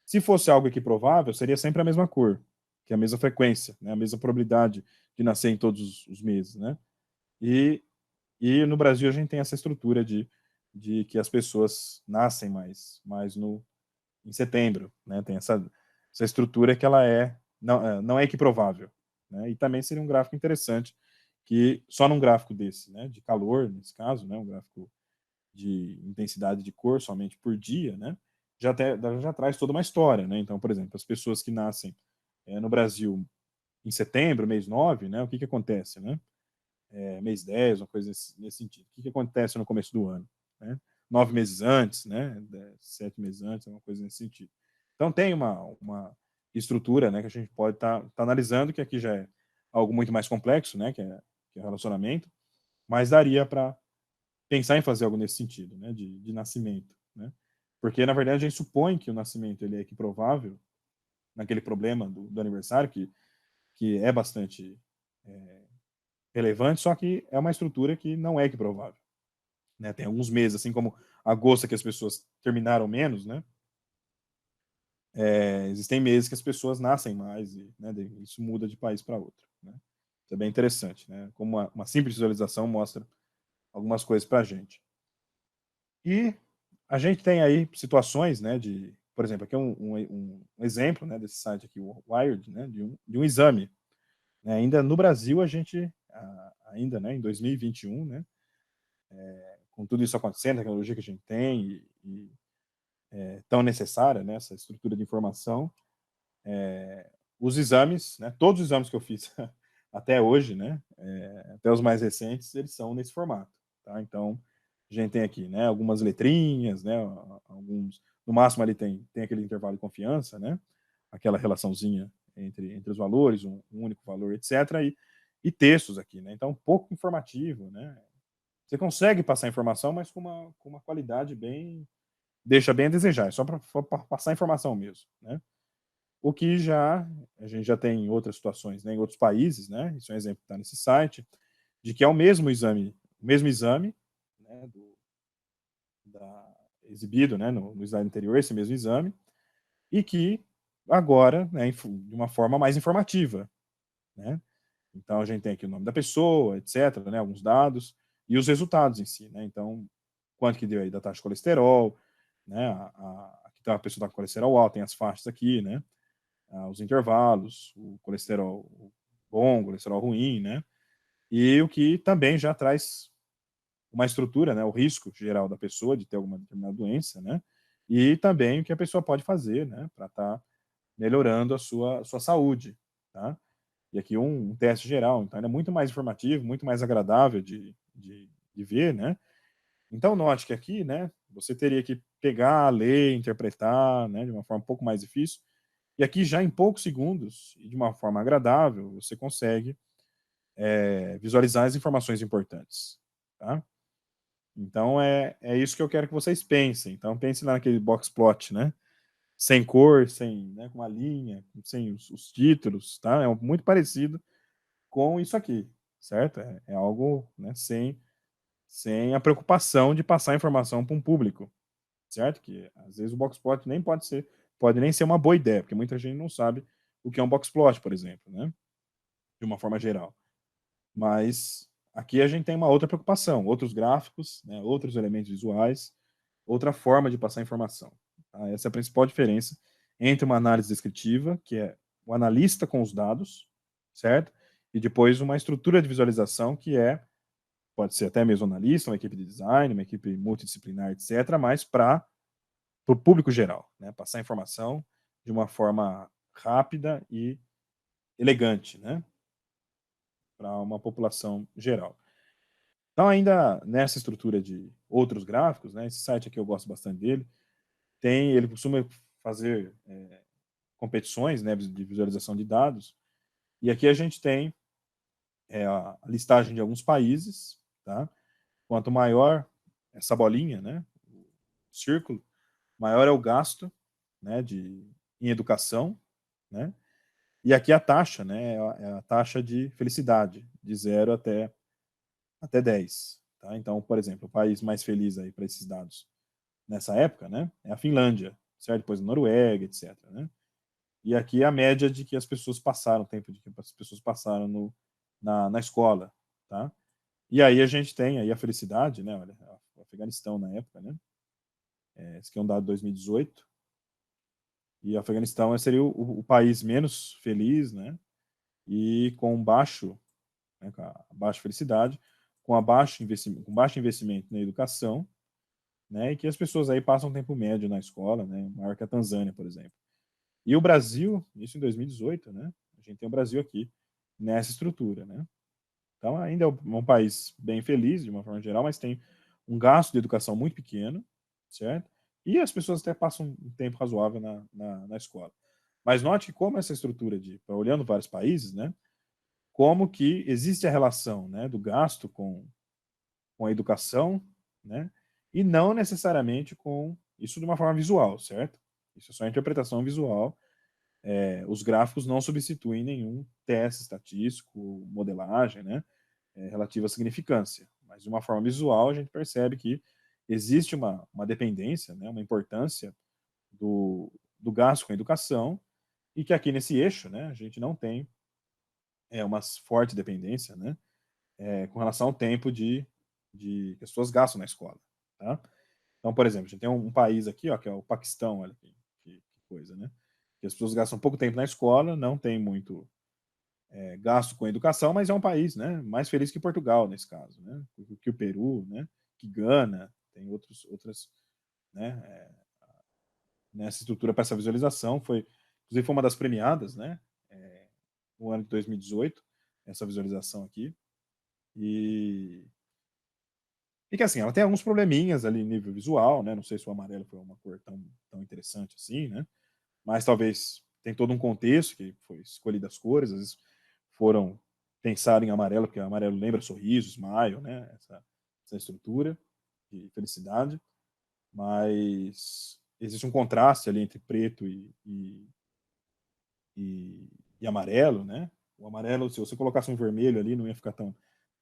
Se fosse algo equiprovável, seria sempre a mesma cor, que é a mesma frequência, né, a mesma probabilidade de nascer em todos os meses, né? E, no Brasil a gente tem essa estrutura de que as pessoas nascem mais em setembro, né? Tem essa estrutura que ela não é equiprovável, né? E também seria um gráfico interessante que só num gráfico desse, né, de calor, nesse caso, né, um gráfico de intensidade de cor somente por dia, né, já traz toda uma história, né? Então, por exemplo, as pessoas que nascem no Brasil em setembro, mês 9, né, o que acontece, né? Mês 10, uma coisa nesse sentido. O que acontece no começo do ano, né? 9 meses antes, né? 7 meses antes, uma coisa nesse sentido. Então tem uma estrutura, né, que a gente pode estar analisando, que aqui já é algo muito mais complexo, né, que é relacionamento, mas daria para pensar em fazer algo nesse sentido, né, de nascimento, né? Porque na verdade a gente supõe que o nascimento ele é equiprovável naquele problema do aniversário, que é bastante relevante, só que é uma estrutura que não é equiprovável, né? Tem alguns meses, assim como agosto, que as pessoas terminaram menos, né? Existem meses que as pessoas nascem mais e, né, isso muda de país para outro, né? Isso é bem interessante, né? Como uma simples visualização mostra algumas coisas para a gente. E a gente tem aí situações, né, por exemplo, aqui é um exemplo, né, desse site aqui, o Wired, né, de um exame. Né? Ainda no Brasil, a gente, ainda, né, em 2021, né, com tudo isso acontecendo, a tecnologia que a gente tem e tão necessária, né, essa estrutura de informação, os exames, né, todos os exames que eu fiz até hoje, né, até os mais recentes, eles são nesse formato, tá? Então, a gente tem aqui, né, algumas letrinhas, né, no máximo ali tem aquele intervalo de confiança, né, aquela relaçãozinha entre os valores, um único valor, etc., e textos aqui, né? Então, pouco informativo, né? Você consegue passar informação, mas com uma qualidade deixa bem a desejar, é só para passar informação mesmo, né? O que a gente já tem em outras situações, né, em outros países, né? Isso é um exemplo que está nesse site, de que é o mesmo exame, né, exibido, né, no slide anterior, esse mesmo exame, e que agora, né, de uma forma mais informativa, né? Então a gente tem aqui o nome da pessoa, etc., né, alguns dados e os resultados em si, né? Então, quanto que deu aí da taxa de colesterol, né? Aqui tá a pessoa tá com colesterol alto, tem as faixas aqui, né? Os intervalos, o colesterol bom, o colesterol ruim, né? E o que também já traz uma estrutura, né? O risco geral da pessoa de ter alguma determinada doença, né? E também o que a pessoa pode fazer, né? Para estar melhorando a sua saúde, tá? E aqui um teste geral, então ele é muito mais informativo, muito mais agradável de ver, né? Então note que aqui, né, você teria que pegar, ler, interpretar, né, de uma forma um pouco mais difícil, e aqui já em poucos segundos, e de uma forma agradável, você consegue visualizar as informações importantes, tá? Então é isso que eu quero que vocês pensem. Então pense lá naquele box plot, né? Sem cor, né, com uma linha, sem os títulos, tá? É muito parecido com isso aqui, certo? É algo, né, sem a preocupação de passar informação para um público, certo? Que às vezes o boxplot nem pode nem ser uma boa ideia, porque muita gente não sabe o que é um boxplot, por exemplo, né? De uma forma geral. Mas aqui a gente tem uma outra preocupação, outros gráficos, né, outros elementos visuais, outra forma de passar informação. Tá? Essa é a principal diferença entre uma análise descritiva, que é o analista com os dados, certo? E depois uma estrutura de visualização que pode ser até mesmo analista, uma equipe de design, uma equipe multidisciplinar, etc., mas para o público geral, né? Passar informação de uma forma rápida e elegante, né? para uma população geral. Então, ainda nessa estrutura de outros gráficos, né, esse site aqui eu gosto bastante dele, ele costuma fazer competições, né, de visualização de dados, e aqui a gente tem a listagem de alguns países, tá? Quanto maior essa bolinha, né, o círculo, maior é o gasto, né, em educação, né? E aqui a taxa, né, é a taxa de felicidade, de 0 até 10. Tá? Então, por exemplo, o país mais feliz aí para esses dados nessa época, né, é a Finlândia, certo? Depois a Noruega, etc. Né? E aqui é a média de que as pessoas passaram, o tempo de que as pessoas passaram na escola. Tá? E aí a gente tem aí a felicidade, né? Olha, o Afeganistão na época, né? Esse aqui é um dado de 2018. E o Afeganistão seria o país menos feliz, né? E com baixo, né, com a baixa felicidade, com baixo investimento na educação, né? E que as pessoas aí passam tempo médio na escola, né? Maior que a Tanzânia, por exemplo. E o Brasil, isso em 2018, né? A gente tem o Brasil aqui nessa estrutura, né? Então ainda é um país bem feliz de uma forma geral, mas tem um gasto de educação muito pequeno, certo? E as pessoas até passam um tempo razoável na escola. Mas note que como essa estrutura olhando vários países, né? Como que existe a relação, né, do gasto com a educação, né? E não necessariamente com isso de uma forma visual, certo? Isso é só interpretação visual. Os gráficos não substituem nenhum teste estatístico, modelagem, né? Relativa à significância. Mas de uma forma visual, a gente percebe que existe uma dependência, né, uma importância do gasto com a educação, e que aqui nesse eixo, né, a gente não tem uma forte dependência, né, com relação ao tempo que as pessoas gastam na escola. Tá? Então, por exemplo, a gente tem um país aqui, ó, que é o Paquistão, olha que coisa, né? Que as pessoas gastam pouco tempo na escola, não tem muito gasto com educação, mas é um país, né, mais feliz que Portugal nesse caso, né, que o Peru, né, que Gana, tem outras, né, nessa estrutura para essa visualização, inclusive foi uma das premiadas, né, no ano de 2018, essa visualização aqui, e que assim, ela tem alguns probleminhas ali em nível visual, né, não sei se o amarelo foi uma cor tão interessante assim, né, mas talvez tem todo um contexto que foi escolhido as cores, às vezes foram pensar em amarelo, porque o amarelo lembra sorriso, smile, né? Essa estrutura de felicidade, mas existe um contraste ali entre preto e amarelo, né? O amarelo, se você colocasse um vermelho ali, não ia ficar tão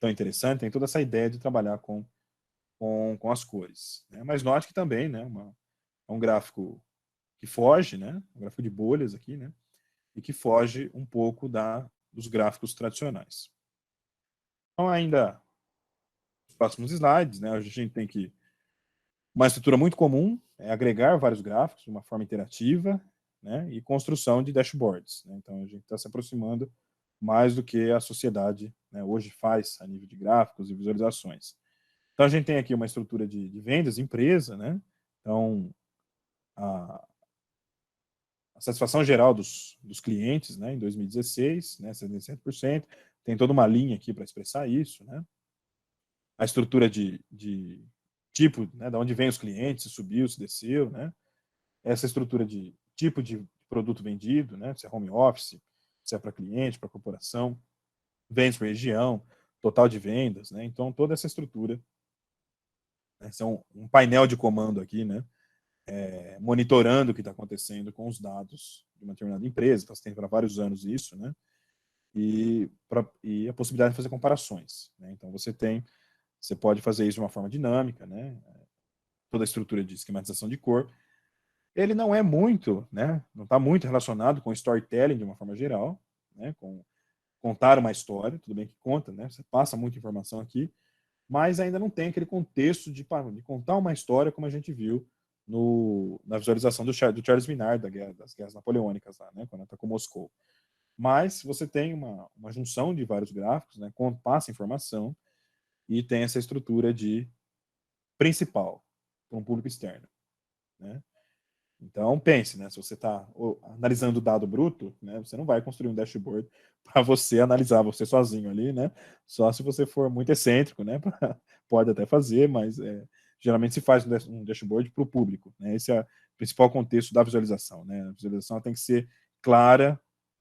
interessante. Tem toda essa ideia de trabalhar com as cores. Né? Mas note que também, né? É um gráfico que foge, né? Um gráfico de bolhas aqui, né? E que foge um pouco dos gráficos tradicionais. Então, ainda nos próximos slides, né, a gente tem uma estrutura muito comum é agregar vários gráficos de uma forma interativa, né, e construção de dashboards. Né? Então, a gente está se aproximando mais do que a sociedade, né, hoje faz a nível de gráficos e visualizações. Então, a gente tem aqui uma estrutura de vendas, empresa, né? Então, a satisfação geral dos clientes, né, em 2016, né, 77%, tem toda uma linha aqui para expressar isso, né? A estrutura de tipo, né, de onde vem os clientes, se subiu, se desceu, né? Essa estrutura de tipo de produto vendido, né? Se é home office, se é para cliente, para corporação, vendas por região, total de vendas, né? Então, toda essa estrutura, né, são um painel de comando aqui, né? Monitorando o que está acontecendo com os dados de uma determinada empresa, está tendo para vários anos isso, né? E a possibilidade de fazer comparações. Né? Então, você pode fazer isso de uma forma dinâmica, né? Toda a estrutura de esquematização de cor. Ele não é muito, né? Não está muito relacionado com storytelling de uma forma geral, né? Com contar uma história, tudo bem que conta, né? Você passa muita informação aqui, mas ainda não tem aquele contexto de contar uma história como a gente viu na visualização do Charles Minard das guerras napoleônicas lá, né? Quando atacou Moscou. Mas você tem uma junção de vários gráficos, né? Passa informação e tem essa estrutura de principal para um público externo, né? Então, pense, né? Se você está analisando o dado bruto, né, você não vai construir um dashboard para você analisar você sozinho ali, né? Só se você for muito excêntrico, né? Pode até fazer, mas geralmente se faz um dashboard para o público, né? Esse é o principal contexto da visualização, né? A visualização tem que ser clara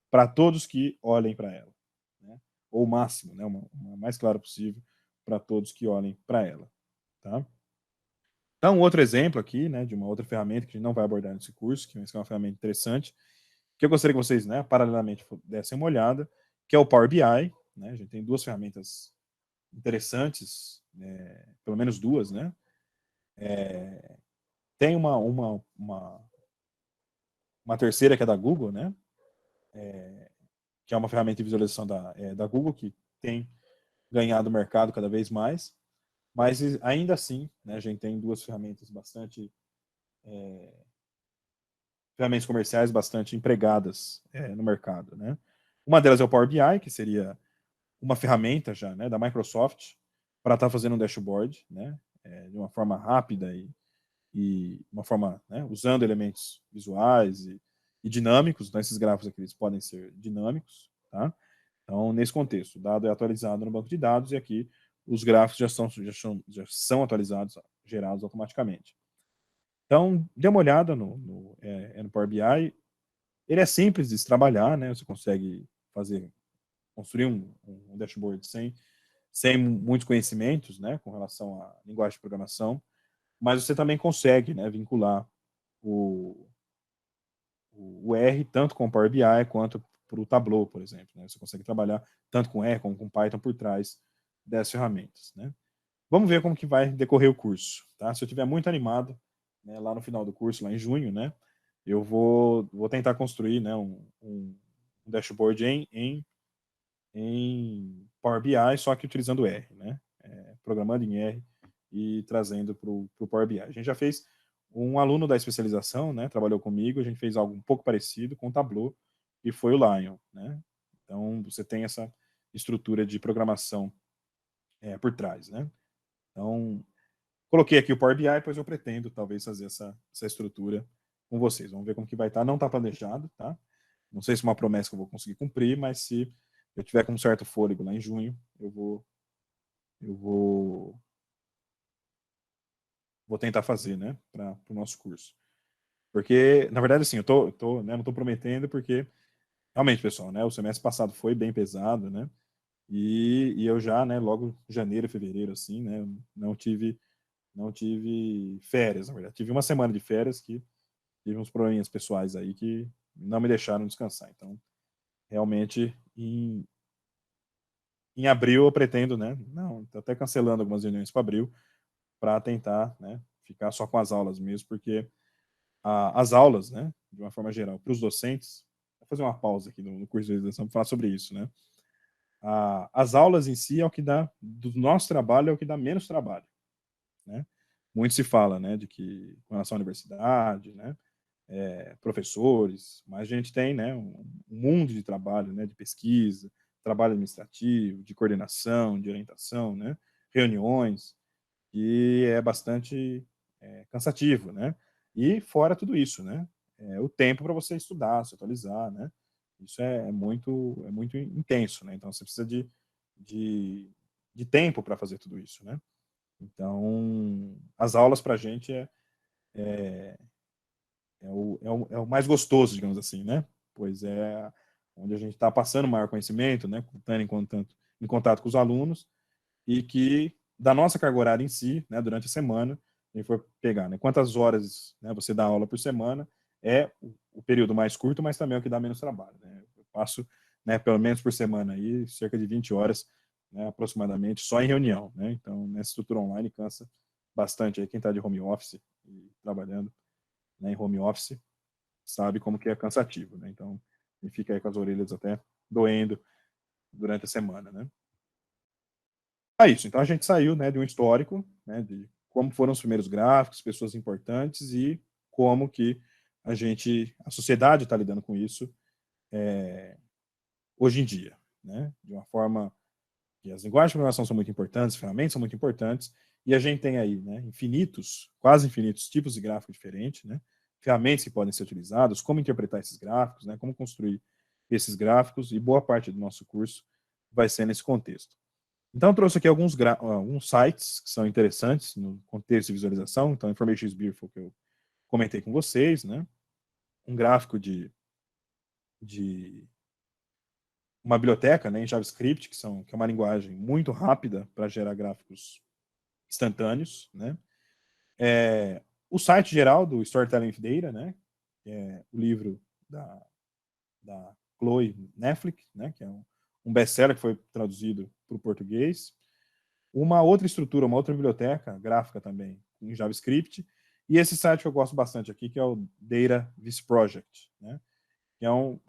para todos que olhem para ela, né? Ou o máximo, né? Uma mais clara possível para todos que olhem para ela, tá? Então, outro exemplo aqui, né, de uma outra ferramenta que a gente não vai abordar nesse curso, que é uma ferramenta interessante, que eu gostaria que vocês, né, paralelamente dessem uma olhada, que é o Power BI, né? A gente tem duas ferramentas interessantes, pelo menos duas, né? Tem uma terceira que é da Google, né? Que é uma ferramenta de visualização da Google, que tem ganhado mercado cada vez mais, mas ainda assim, né, a gente tem duas ferramentas ferramentas comerciais bastante empregadas no mercado, né? Uma delas é o Power BI, que seria uma ferramenta já, né, da Microsoft para estar fazendo um dashboard, né, de uma forma rápida e uma forma, né, usando elementos visuais e dinâmicos. Então, esses gráficos aqui eles podem ser dinâmicos, tá? Então, nesse contexto, o dado é atualizado no banco de dados e aqui os gráficos já são atualizados, gerados automaticamente. Então, dê uma olhada no Power BI. Ele é simples de se trabalhar, né? Você consegue construir um dashboard sem muitos conhecimentos, né? Com relação à linguagem de programação, mas você também consegue, né? Vincular o R tanto com o Power BI quanto para o Tableau, por exemplo, né? Você consegue trabalhar tanto com R como com Python por trás dessas ferramentas, né? Vamos ver como que vai decorrer o curso, tá? Se eu estiver muito animado, né, lá no final do curso, lá em junho, né, eu vou tentar construir, né, um dashboard em Power BI, só que utilizando R, né, programando em R e trazendo para o Power BI. A gente já fez, um aluno da especialização, né, trabalhou comigo, a gente fez algo um pouco parecido com o Tableau, e foi o Lion, né. Então, você tem essa estrutura de programação por trás, né. Então, coloquei aqui o Power BI, pois eu pretendo talvez fazer essa estrutura com vocês. Vamos ver como que vai estar. Não está planejado, tá? Não sei se é uma promessa que eu vou conseguir cumprir, mas se eu tiver com um certo fôlego lá em junho, eu vou tentar fazer, né, para o nosso curso. Porque, na verdade, assim, né, não estou prometendo, porque realmente, pessoal, né, o semestre passado foi bem pesado, né, e eu já, né, logo janeiro, fevereiro, assim, né, não tive férias, na verdade. Tive uma semana de férias que tive uns probleminhas pessoais aí que não me deixaram descansar. Então, realmente, em abril eu pretendo, né? Não, tô até cancelando algumas reuniões para abril para tentar, né, ficar só com as aulas mesmo, porque as aulas, né, de uma forma geral, para os docentes, vou fazer uma pausa aqui no curso de visualização para falar sobre isso, né? As aulas em si é o que dá, do nosso trabalho, é o que dá menos trabalho, né? Muito se fala, né, de que com relação à universidade, né, professores, mas a gente tem, né, um mundo de trabalho, né, de pesquisa, trabalho administrativo, de coordenação, de orientação, né, reuniões, e é bastante cansativo, né? E fora tudo isso, né, o tempo para você estudar, se atualizar, né? Isso é muito intenso, né? Então você precisa de tempo para fazer tudo isso, né? Então, as aulas para a gente é o mais gostoso, digamos assim, né? Pois é onde a gente está passando maior conhecimento, né? Estando em contato com os alunos, e que da nossa carga horária em si, né? Durante a semana, a gente for pegar, né? Quantas horas, né, você dá aula por semana, é o período mais curto, mas também é o que dá menos trabalho, né? Eu passo, né, pelo menos por semana aí, cerca de 20 horas, né, aproximadamente, só em reunião, né? Então, nessa estrutura online cansa bastante aí quem está de home office e trabalhando, né, em home office, sabe como que é cansativo, né? Então, ele fica aí com as orelhas até doendo durante a semana, né? É isso. Então, a gente saiu, né, de um histórico, né, de como foram os primeiros gráficos, pessoas importantes e como que a sociedade está lidando com isso hoje em dia, né? De uma forma que as linguagens de programação são muito importantes, as ferramentas são muito importantes, e a gente tem aí, né, quase infinitos tipos de gráfico diferentes, né? ferramentas que podem ser utilizadas, como interpretar esses gráficos, né, como construir esses gráficos, e boa parte do nosso curso vai ser nesse contexto. Então, eu trouxe aqui alguns sites que são interessantes no contexto de visualização. Então, Information is Beautiful, que eu comentei com vocês, né? Um gráfico de uma biblioteca, né, em JavaScript, que é uma linguagem muito rápida para gerar gráficos instantâneos, né? O site geral do Storytelling with Data, né? Que é o livro da Chloe Kneflick, né? Que é um best-seller que foi traduzido para o português. Uma outra estrutura, uma outra biblioteca gráfica também, em JavaScript. E esse site que eu gosto bastante aqui, que é o Data Vis Project, né?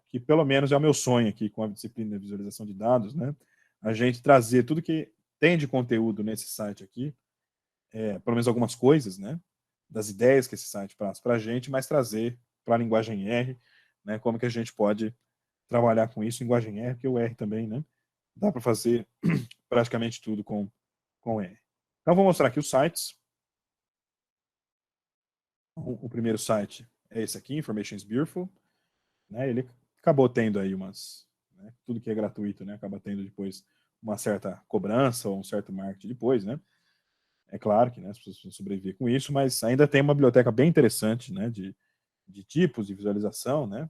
Que pelo menos é o meu sonho aqui com a disciplina de visualização de dados, né? A gente trazer tudo que tem de conteúdo nesse site aqui, pelo menos algumas coisas, né? Das ideias que esse site traz para a gente, mas trazer para a linguagem R, né? Como que a gente pode trabalhar com isso em linguagem R, porque o R também, né? Dá para fazer praticamente tudo com R. Então, vou mostrar aqui os sites. O primeiro site é esse aqui, Information is Beautiful. Né? Ele acabou tendo aí né? Tudo que é gratuito, né? Acaba tendo depois uma certa cobrança ou um certo marketing depois, né? É claro que, né, as pessoas precisam sobreviver com isso, mas ainda tem uma biblioteca bem interessante, né? De tipos de visualização, né?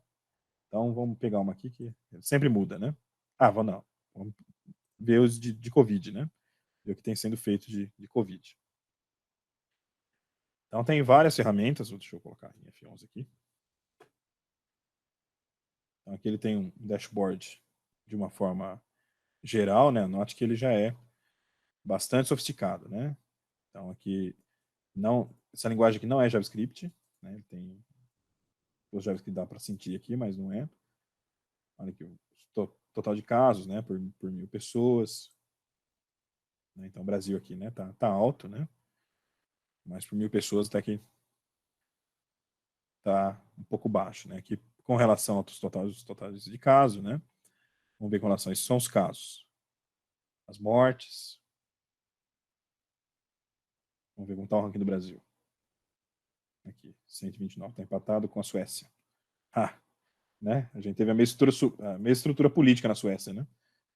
Então, vamos pegar uma aqui que sempre muda, né? Vamos ver os de Covid, né? Ver o que tem sendo feito de Covid. Então, tem várias ferramentas. Deixa eu colocar em F11 aqui. Então, aqui ele tem um dashboard de uma forma geral, né? Note que ele já é bastante sofisticado, né? Então, aqui, essa linguagem aqui não é JavaScript, né? Tem os JavaScript que dá para sentir aqui, mas não é. Olha aqui, o total de casos, né? Por 1.000 pessoas. Né? Então, o Brasil aqui, né? Tá alto, né? Mas por 1.000 pessoas até que tá um pouco baixo, né? Aqui, com relação aos totais de casos, né? Vamos ver com relação a isso, são os casos. As mortes. Vamos ver como está o ranking do Brasil. Aqui, 129, está empatado com a Suécia. Né? A gente teve a mesma estrutura política na Suécia, né?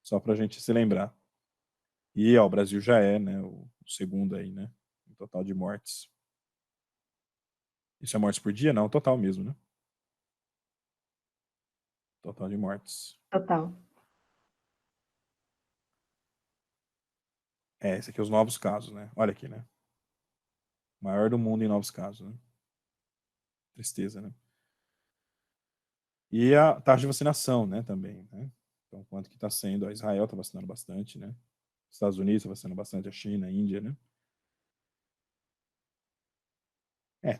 Só para a gente se lembrar. E o Brasil já é, né, o segundo aí, né? O total de mortes. Isso é mortes por dia? Não, total mesmo, né? Total de mortes. Total. Esse aqui é os novos casos, né? Olha aqui, né? Maior do mundo em novos casos, né? Tristeza, né? E a taxa de vacinação, né, também, né? Então, quanto que está sendo? A Israel está vacinando bastante, né? Estados Unidos está vacinando bastante, a China, a Índia, né?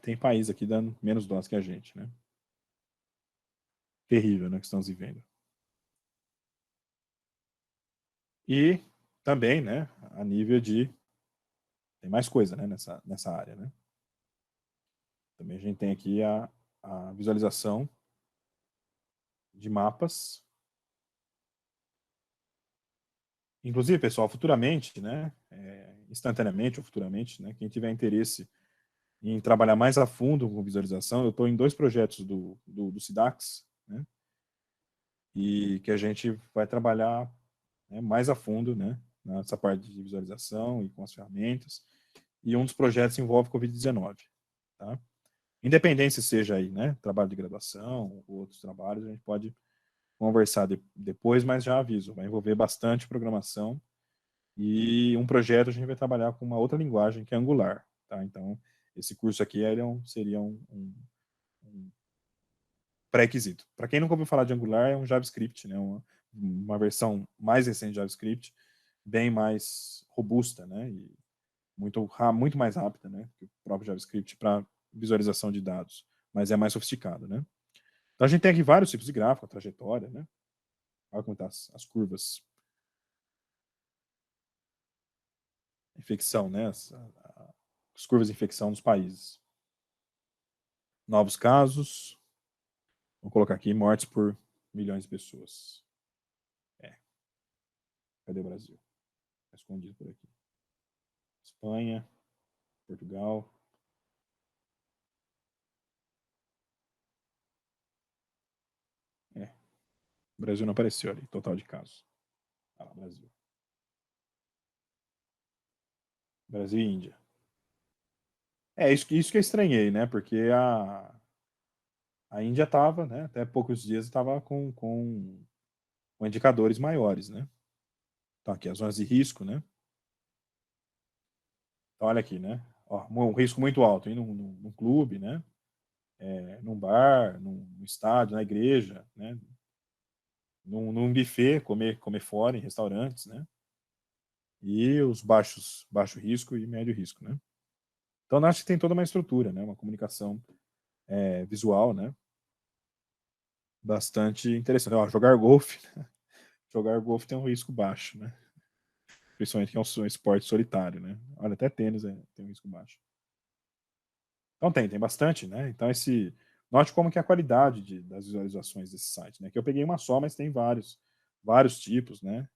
Tem país aqui dando menos dose que a gente, né? Terrível, né, que estamos vivendo. E também, né, a nível de... Tem mais coisa, né, nessa área, né? Também a gente tem aqui a visualização de mapas. Inclusive, pessoal, futuramente, né, instantaneamente ou futuramente, né, quem tiver interesse em trabalhar mais a fundo com visualização, eu estou em 2 projetos do SIDAX, né, e que a gente vai trabalhar, né, mais a fundo, né, nessa parte de visualização e com as ferramentas, e um dos projetos envolve Covid-19, tá? Independente se seja aí, né, trabalho de graduação ou outros trabalhos, a gente pode conversar depois, mas já aviso, vai envolver bastante programação, e um projeto a gente vai trabalhar com uma outra linguagem que é Angular, tá? Então, esse curso aqui seria um pré-requisito. Para quem nunca ouviu falar de Angular, é um JavaScript, né? Uma versão mais recente de JavaScript, bem mais robusta, né? E muito mais rápida, né? Que o próprio JavaScript para visualização de dados, mas é mais sofisticado, né? Então a gente tem aqui vários tipos de gráfico, a trajetória, né? Olha como tá as curvas. Infecção, né? As curvas de infecção nos países. Novos casos. Vou colocar aqui mortes por milhões de pessoas. Cadê o Brasil? Está escondido por aqui. Espanha, Portugal. O Brasil não apareceu ali, total de casos. Ah, Brasil. Brasil e Índia. Isso que eu estranhei, né? Porque a Índia estava, né? Até poucos dias estava com indicadores maiores, né? Então aqui, as zonas de risco, né? Então olha aqui, né? Ó, um risco muito alto, ir num clube, né? Num bar, num estádio, na igreja, né? Num buffet, comer fora, em restaurantes, né? E os baixo risco e médio risco, né? Então, acho que tem toda uma estrutura, né? Uma comunicação visual, né? Bastante interessante. Ó, jogar golfe, né? Jogar golfe tem um risco baixo, né? Principalmente que é um esporte solitário, né? Olha, até tênis tem um risco baixo. Então tem bastante, né? Então note como que é a qualidade das visualizações desse site, né? Que eu peguei uma só, mas tem vários tipos, né?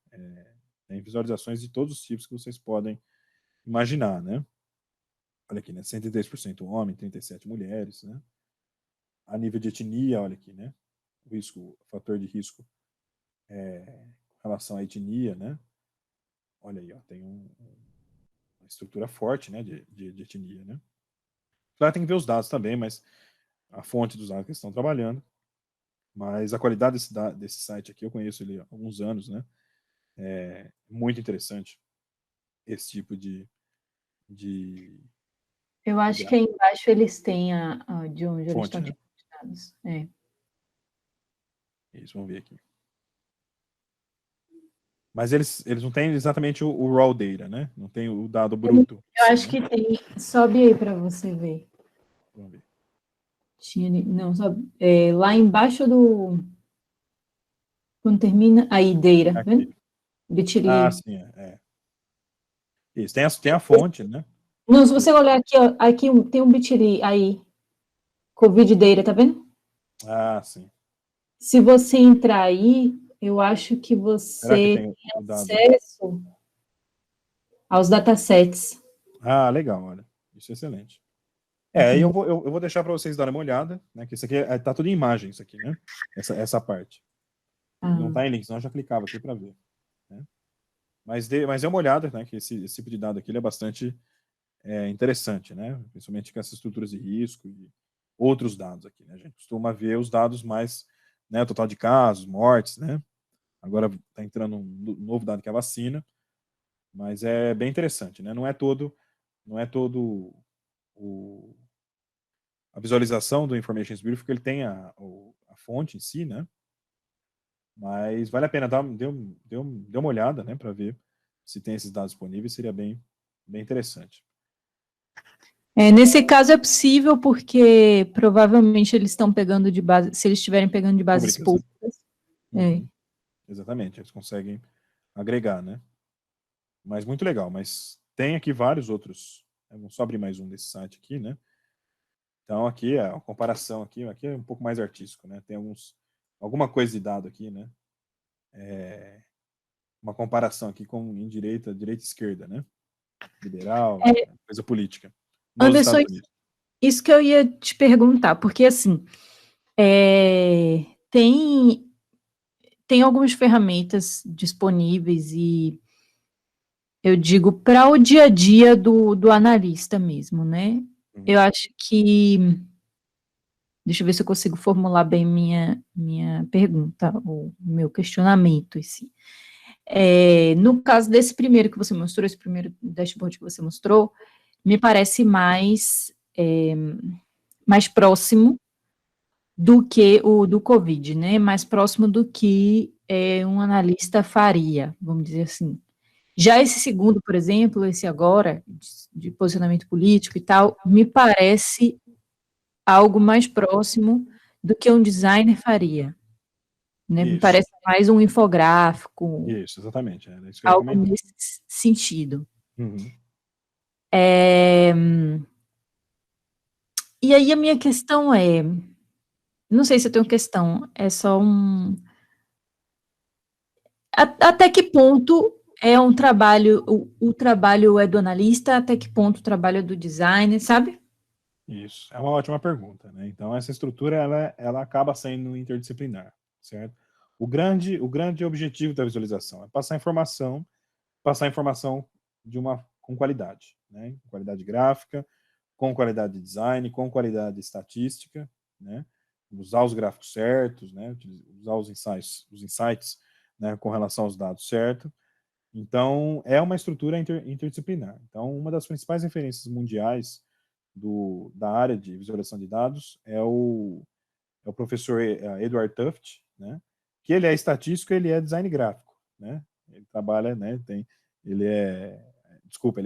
Tem visualizações de todos os tipos que vocês podem imaginar, né? Olha aqui, né? 103% homem, 37% mulheres, né? A nível de etnia, olha aqui, né? O fator de risco com relação à etnia, né? Olha aí, ó, tem uma estrutura forte, né? De etnia, né? Claro, tem que ver os dados também, mas a fonte dos dados que eles estão trabalhando. Mas a qualidade desse site aqui, eu conheço ele há alguns anos, né? É muito interessante esse tipo de Eu acho que aí embaixo eles têm de onde eles fonte, estão né? tirando os dados. Isso, vamos ver aqui. Mas eles não têm exatamente o raw data, né? Não tem o dado bruto. Eu acho que tem. Sobe aí para você ver. Vamos ver. Não, sobe. Lá embaixo quando termina. Aí, Deira, Aqui. vendo? Bitili. Sim, Isso, tem a fonte, né? Não, se você olhar aqui, ó, aqui tem um Bitili aí. Covid Deira, tá vendo? Sim. Se você entrar aí, eu acho que Será que você tem o dado? acesso aos datasets. Legal, olha. Isso é excelente. Aí eu vou deixar para vocês darem uma olhada, né? Que isso aqui tá tudo em imagem, isso aqui, né? Essa parte. Não tá em link, senão eu já clicava aqui para ver. Né? Mas dê uma olhada, né? Que esse tipo de dado aqui ele é bastante interessante, né? Principalmente com essas estruturas de risco e outros dados aqui, né? A gente costuma ver os dados mais, né? Total de casos, mortes, né? Agora está entrando um novo dado que é a vacina, mas é bem interessante, né? Não é todo a visualização do Information Bureau, porque ele tem a fonte em si, né? Mas vale a pena dê uma olhada, né? Para ver se tem esses dados disponíveis, seria bem interessante. Nesse caso é possível porque provavelmente eles estão pegando de base, se eles estiverem pegando de bases públicas. Exatamente, eles conseguem agregar, né? Mas muito legal, mas tem aqui vários outros. Vamos só abrir mais um desse site aqui, né? Então aqui a comparação aqui é um pouco mais artístico, né? Tem alguma coisa de dado aqui, né? Uma comparação aqui com direita e esquerda, né? Liberal, coisa política. Anderson, isso que eu ia te perguntar, porque assim, tem algumas ferramentas disponíveis e eu digo para o dia a dia do analista mesmo, né? Eu acho que deixa eu ver se eu consigo formular bem minha pergunta, o meu questionamento em si. No caso desse primeiro que você mostrou, esse primeiro dashboard que você mostrou, me parece mais próximo do que o do Covid, né? Mais próximo do que um analista faria, vamos dizer assim. Já esse segundo, por exemplo, esse agora, de posicionamento político e tal, me parece algo mais próximo do que um designer faria. Né? Me parece mais um infográfico. Isso, exatamente. Algo nesse sentido. E aí a minha questão não sei se eu tenho questão, é só até que ponto é um trabalho, o trabalho é do analista, até que ponto o trabalho é do designer, sabe? Isso, é uma ótima pergunta, né? Então, essa estrutura, ela acaba sendo interdisciplinar, certo? o grande objetivo da visualização é passar informação com qualidade, né? Com qualidade gráfica, com qualidade de design, com qualidade estatística, né? Usar os gráficos certos, né? Usar os insights, né? Com relação aos dados certos. Então, é uma estrutura interdisciplinar. Então, uma das principais referências mundiais da área de visualização de dados é o professor Edward Tufte, né? Que ele é estatístico, ele é design gráfico, né? Ele trabalha, né? Ele é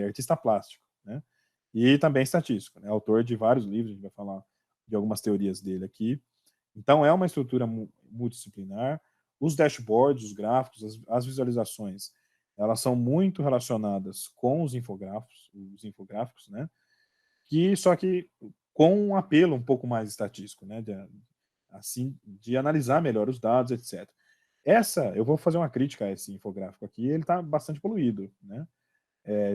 artista plástico, né? E também estatístico, né? Autor de vários livros, a gente vai falar de algumas teorias dele aqui. Então, é uma estrutura multidisciplinar. Os dashboards, os gráficos, as visualizações, elas são muito relacionadas com os infográficos, né? Só que com um apelo um pouco mais estatístico, né? De analisar melhor os dados, etc. Eu vou fazer uma crítica a esse infográfico aqui, ele está bastante poluído, né?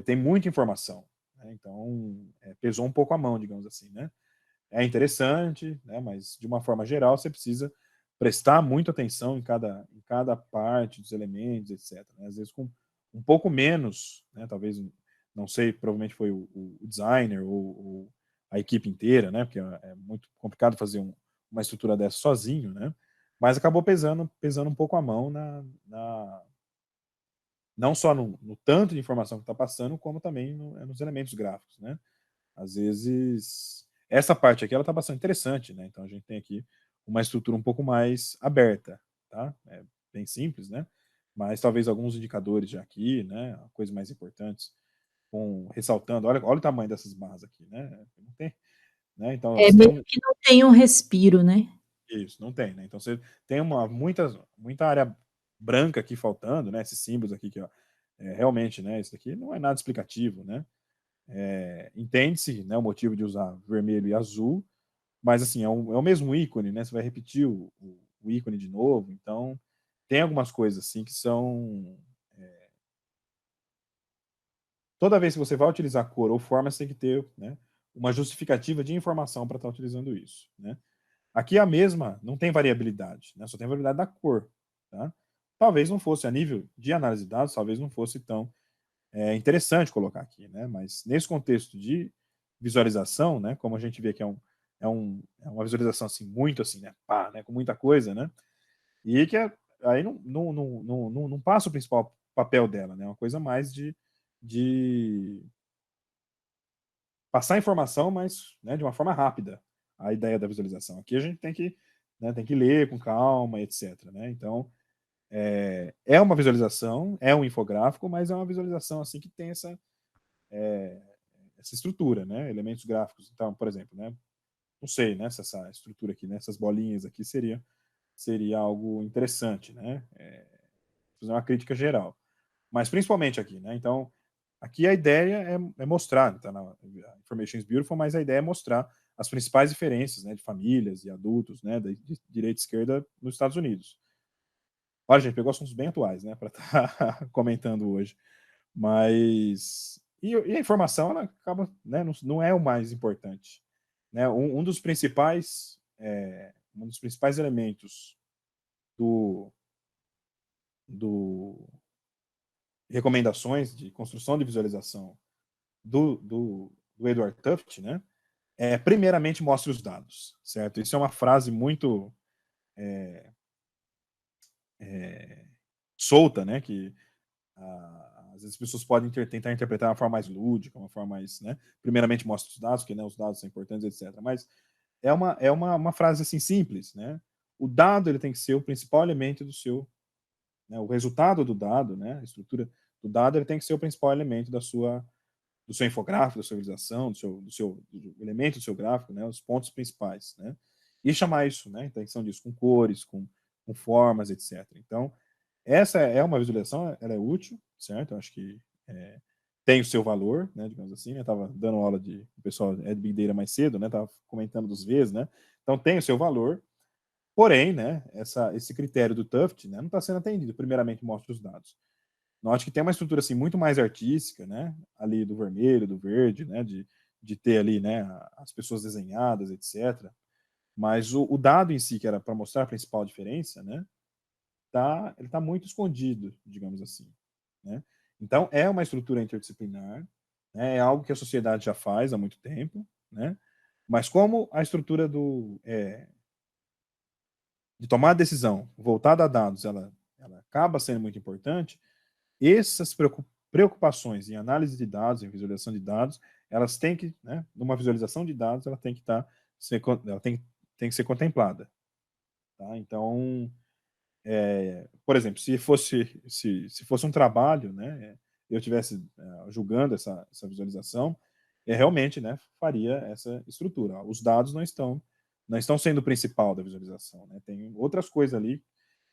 Tem muita informação, né? Então pesou um pouco a mão, digamos assim, né? É interessante, né? Mas de uma forma geral você precisa prestar muita atenção em cada parte dos elementos, etc. Né? Às vezes com um pouco menos, né? Talvez, não sei, provavelmente foi o designer ou a equipe inteira, né? Porque é muito complicado fazer uma estrutura dessa sozinho, né? Mas acabou pesando um pouco a mão não só no tanto de informação que está passando, como também nos elementos gráficos, né? Às vezes, essa parte aqui ela está bastante interessante, né? Então a gente tem aqui uma estrutura um pouco mais aberta, tá? É bem simples, né? Mas talvez alguns indicadores já aqui, né? Coisas mais importantes, ressaltando, olha o tamanho dessas barras aqui, né? Não tem, né? Então você tem Mesmo que não tenha um respiro, né? Isso, não tem, né? Então você tem muita área branca aqui faltando, né? Esses símbolos aqui que, ó, realmente, né? Isso aqui não é nada explicativo, né? Entende-se, né, o motivo de usar vermelho e azul, mas assim, é o mesmo ícone, né? Você vai repetir o ícone de novo, então tem algumas coisas assim que são. Toda vez que você vai utilizar cor ou forma, você tem que ter, né, uma justificativa de informação para estar utilizando isso, né? Aqui a mesma, não tem variabilidade, né? Só tem variabilidade da cor, tá? Talvez não fosse, a nível de análise de dados, talvez não fosse tão interessante colocar aqui, né? Mas nesse contexto de visualização, né? Como a gente vê que é uma visualização assim, muito assim, né? Pá, né? Com muita coisa, né? E que aí não passa o principal papel dela, né? Uma coisa mais de passar informação, mas, né, de uma forma rápida, a ideia da visualização. Aqui a gente tem que ler com calma, etc. Né? Então, é uma visualização, é um infográfico, mas é uma visualização assim que tem essa estrutura, né? Elementos gráficos. Então, por exemplo, né? Não sei, né? Se essa estrutura aqui, né? Essas bolinhas aqui seria algo interessante, né? Fazer uma crítica geral. Mas principalmente aqui, né? Então, aqui a ideia é mostrar, tá na Information is Beautiful, mas a ideia é mostrar as principais diferenças, né, de famílias e adultos, né, de direita e esquerda nos Estados Unidos. Olha, gente, pegou assuntos bem atuais, né, para estar comentando hoje. Mas e a informação ela acaba, né, não é o mais importante, né? Um dos principais elementos do recomendações de construção de visualização do Edward Tufte, né? Primeiramente mostre os dados, certo? Isso é uma frase muito solta, né? Que às vezes as pessoas podem tentar interpretar de uma forma mais lúdica, uma forma mais, né? Primeiramente mostre os dados, que, né, os dados são importantes, etc. Mas é uma frase assim simples, né? O dado ele tem que ser o principal elemento do seu, né? O resultado do dado, né? A estrutura do dado ele tem que ser o principal elemento do seu infográfico, da sua visualização, do elemento do seu gráfico, né, os pontos principais, né, e chamar isso, né, a intenção disso, com cores, com formas, etc. Então, essa é uma visualização, ela é útil, certo? Eu acho que tem o seu valor, né, digamos assim, né, estava dando aula de o pessoal de Big Data mais cedo, né, estava comentando dos Vs, né, então tem o seu valor, porém, né, esse critério do Tufte, né, não está sendo atendido, primeiramente mostra os dados. Note que tem uma estrutura assim muito mais artística, né? Ali do vermelho, do verde, né? De ter ali, né? As pessoas desenhadas, etc. Mas o dado em si, que era para mostrar a principal diferença, né? tá muito escondido, digamos assim, né? Então, é uma estrutura interdisciplinar, né? É algo que a sociedade já faz há muito tempo, né? Mas como a estrutura de tomar decisão voltada a dados, ela acaba sendo muito importante, essas preocupações em análise de dados, em visualização de dados, elas têm que, né, numa visualização de dados, ela tem que ela tem que ser contemplada. Tá? Então, por exemplo, se fosse um trabalho, né, eu estivesse julgando essa visualização, realmente, né, faria essa estrutura. Os dados não estão sendo o principal da visualização, né? Tem outras coisas ali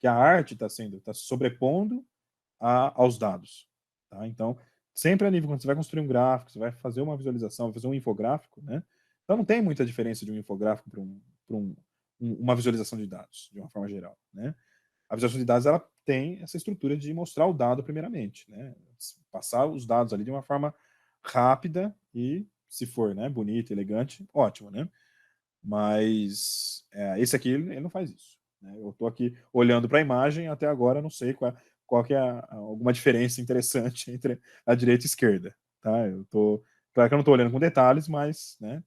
que a arte está se sobrepondo aos dados. Tá? Então, sempre a nível, quando você vai construir um gráfico, você vai fazer uma visualização, vai fazer um infográfico, né? Então não tem muita diferença de um infográfico para uma visualização de dados, de uma forma geral, né? A visualização de dados, ela tem essa estrutura de mostrar o dado primeiramente, né? Passar os dados ali de uma forma rápida e, se for, né, bonito, elegante, ótimo, né? Mas esse aqui, ele não faz isso. Né? Eu estou aqui olhando para a imagem, até agora não sei qual que é alguma diferença interessante entre a direita e a esquerda. Tá? Claro que eu não estou olhando com detalhes, mas, né,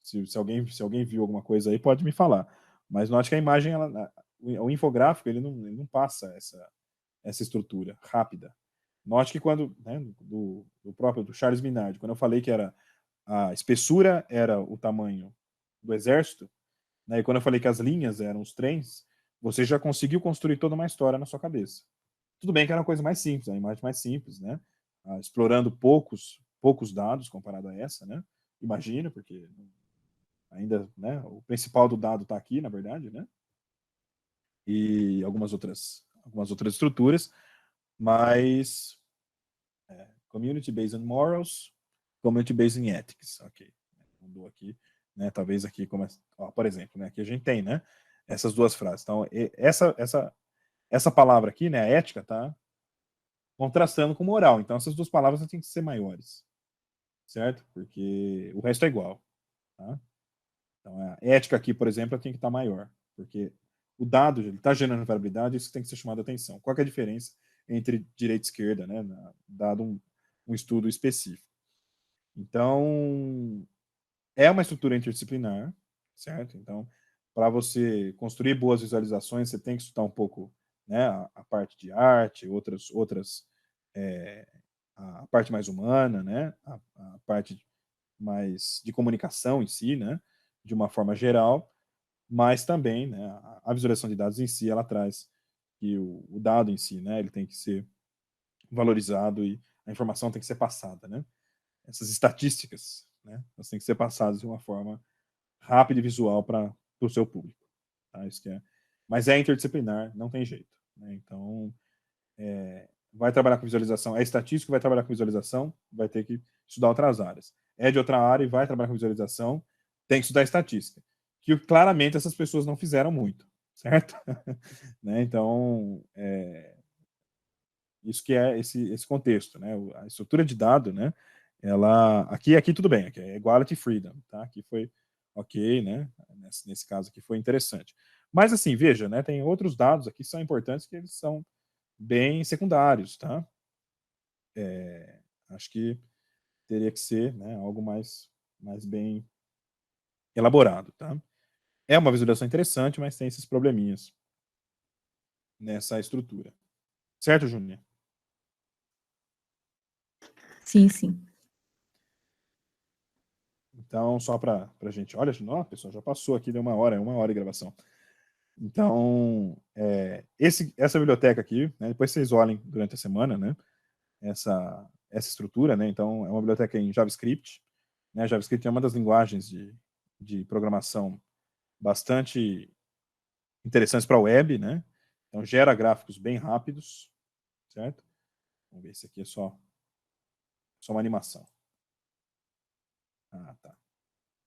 se alguém viu alguma coisa aí, pode me falar. Mas note que a imagem, o infográfico, ele não passa essa estrutura rápida. Note que quando, né, do próprio do Charles Minard, quando eu falei que a espessura era o tamanho do exército, né, e quando eu falei que as linhas eram os trens, você já conseguiu construir toda uma história na sua cabeça. Tudo bem que era uma coisa mais simples, uma imagem mais simples, né? Explorando poucos dados comparado a essa, né? Imagina, porque ainda, né, o principal do dado está aqui, na verdade, né? E algumas outras estruturas, mas community based on morals, community based in ethics, ok? Mudou aqui, né? Talvez aqui, por exemplo, né? Aqui a gente tem, né? Essas duas frases. Então, essa palavra aqui, né? A ética, tá contrastando com moral. Então, essas duas palavras têm que ser maiores, certo? Porque o resto é igual, tá? Então, a ética aqui, por exemplo, tem que estar maior, porque o dado está gerando variabilidade, isso tem que ser chamado a atenção. Qual é a diferença entre direita e esquerda, né? Dado um estudo específico. Então, é uma estrutura interdisciplinar, certo? Então, para você construir boas visualizações, você tem que estudar um pouco, né, a parte de arte, a parte mais humana, né, a parte mais de comunicação em si, né, de uma forma geral, mas também, né, a visualização de dados em si, ela traz que o dado em si, né, ele tem que ser valorizado e a informação tem que ser passada, né? Essas estatísticas, né, elas têm que ser passadas de uma forma rápida e visual para o seu público. Tá? Isso que é. Mas é interdisciplinar, não tem jeito. Né? Então, vai trabalhar com visualização, é estatístico, vai trabalhar com visualização, vai ter que estudar outras áreas. É de outra área e vai trabalhar com visualização, tem que estudar estatística. Que claramente essas pessoas não fizeram muito, certo? Né? Então, isso que é esse contexto, né? A estrutura de dado, né? Aqui tudo bem, aqui é equality freedom, tá? Aqui foi ok, né? Nesse caso aqui foi interessante. Mas assim, veja, né? Tem outros dados aqui que são importantes que eles são bem secundários, tá? Acho que teria que ser, né, algo mais bem elaborado, tá? É uma visualização interessante, mas tem esses probleminhas nessa estrutura. Certo, Júnior? Sim, sim. Então, só para a gente... Olha, pessoal, já passou aqui, deu 1 hora de gravação. Então, essa biblioteca aqui, né, depois vocês olhem durante a semana, né, essa estrutura, né, então é uma biblioteca em JavaScript, né, JavaScript é uma das linguagens de programação bastante interessantes para a web, né, então gera gráficos bem rápidos, certo? Vamos ver, esse aqui é só uma animação. Ah, tá.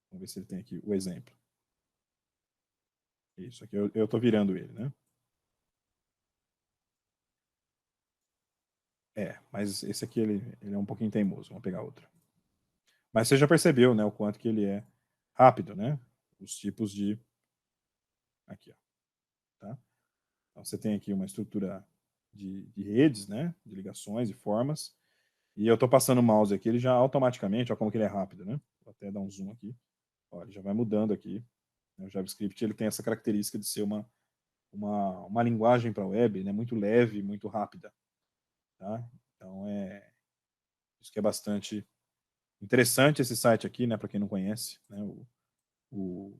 Vamos ver se ele tem aqui o exemplo. Isso aqui, eu estou virando ele, né? Mas esse aqui ele é um pouquinho teimoso. Vamos pegar outro. Mas você já percebeu, né, o quanto que ele é rápido, né? Os tipos de... Aqui, ó. Tá? Então, você tem aqui uma estrutura de redes, né, de ligações e formas, e eu estou passando o mouse aqui, ele já automaticamente, olha como que ele é rápido, né? Vou até dar um zoom aqui. Olha, ele já vai mudando aqui. O JavaScript ele tem essa característica de ser uma linguagem para web, né, muito leve, muito rápida. Tá? Então, isso que é bastante interessante esse site aqui, né, para quem não conhece, né, o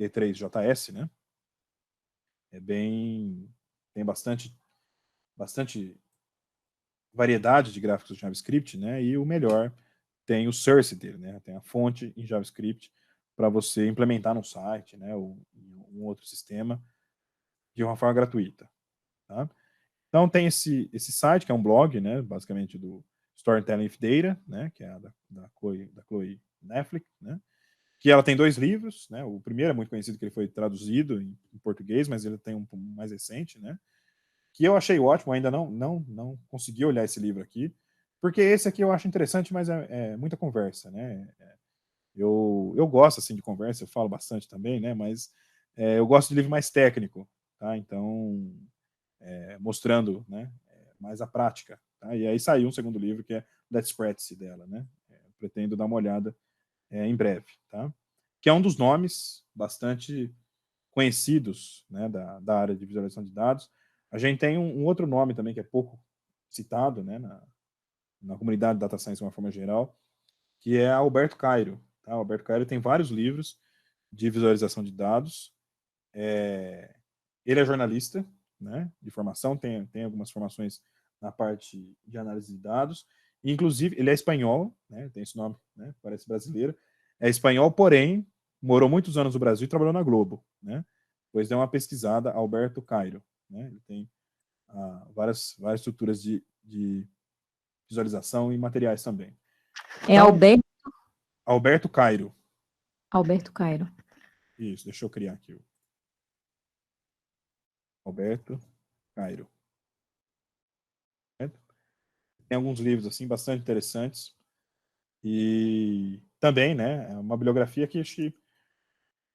D3JS, né? Tem bastante variedade de gráficos de JavaScript, né? E o melhor tem o source dele, né? Tem a fonte em JavaScript para você implementar no site, né? Ou em um outro sistema de uma forma gratuita, tá? Então tem esse site que é um blog, né? Basicamente do Storytelling with Data, né? Que é da Chloe Netflix, né? Que ela tem 2 livros, né? O primeiro é muito conhecido, que ele foi traduzido em português, mas ele tem um mais recente, né? Que eu achei ótimo, ainda não consegui olhar esse livro aqui, porque esse aqui eu acho interessante, mas é muita conversa, né? Eu gosto, assim, de conversa, eu falo bastante também, né? Mas eu gosto de livro mais técnico, tá? Então, mostrando, né, mais a prática, tá? E aí saiu um segundo livro, que é Let's Practice dela, né? Pretendo dar uma olhada em breve, tá? Que é um dos nomes bastante conhecidos, né, da área de visualização de dados. A gente tem um outro nome também que é pouco citado, né, na comunidade de data science de uma forma geral, que é Alberto Cairo. Tá? Alberto Cairo tem vários livros de visualização de dados. Ele é jornalista, né, de formação, tem algumas formações na parte de análise de dados. Inclusive, ele é espanhol, né, tem esse nome, né, parece brasileiro. É espanhol, porém, morou muitos anos no Brasil e trabalhou na Globo, né? Depois deu uma pesquisada, Alberto Cairo, né? Ele tem várias estruturas de visualização e materiais também. É Então, Alberto Cairo. Alberto Cairo. Isso, deixa eu criar aqui. Alberto Cairo. Tem alguns livros assim bastante interessantes. E também, né, é uma bibliografia que acho que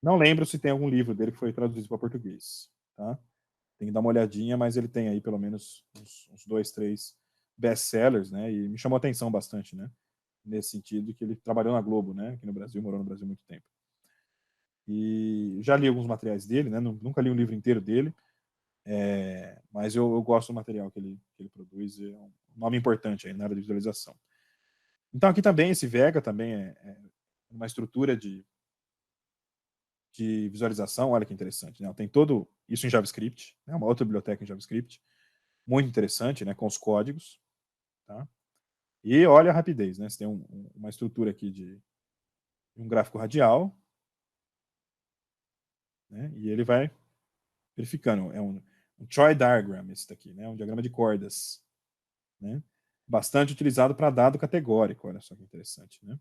não lembro se tem algum livro dele que foi traduzido para português, tá? Tem que dar uma olhadinha, mas ele tem aí pelo menos uns 2, 3 best-sellers, né? E me chamou a atenção bastante, né? Nesse sentido que ele trabalhou na Globo, né? Aqui no Brasil, morou no Brasil há muito tempo. E já li alguns materiais dele, né? Nunca li um livro inteiro dele, mas eu gosto do material que ele produz, é um nome importante aí na área de visualização. Então aqui também esse Vega também é uma estrutura de visualização, olha que interessante, né? Tem todo isso em JavaScript, né? Uma outra biblioteca em JavaScript, muito interessante, né? Com os códigos, tá? E olha a rapidez, né? Você tem uma estrutura aqui de um gráfico radial, né? E ele vai verificando, é um Troy diagram esse daqui, né? Um diagrama de cordas, né? Bastante utilizado para dado categórico, olha só que interessante, né?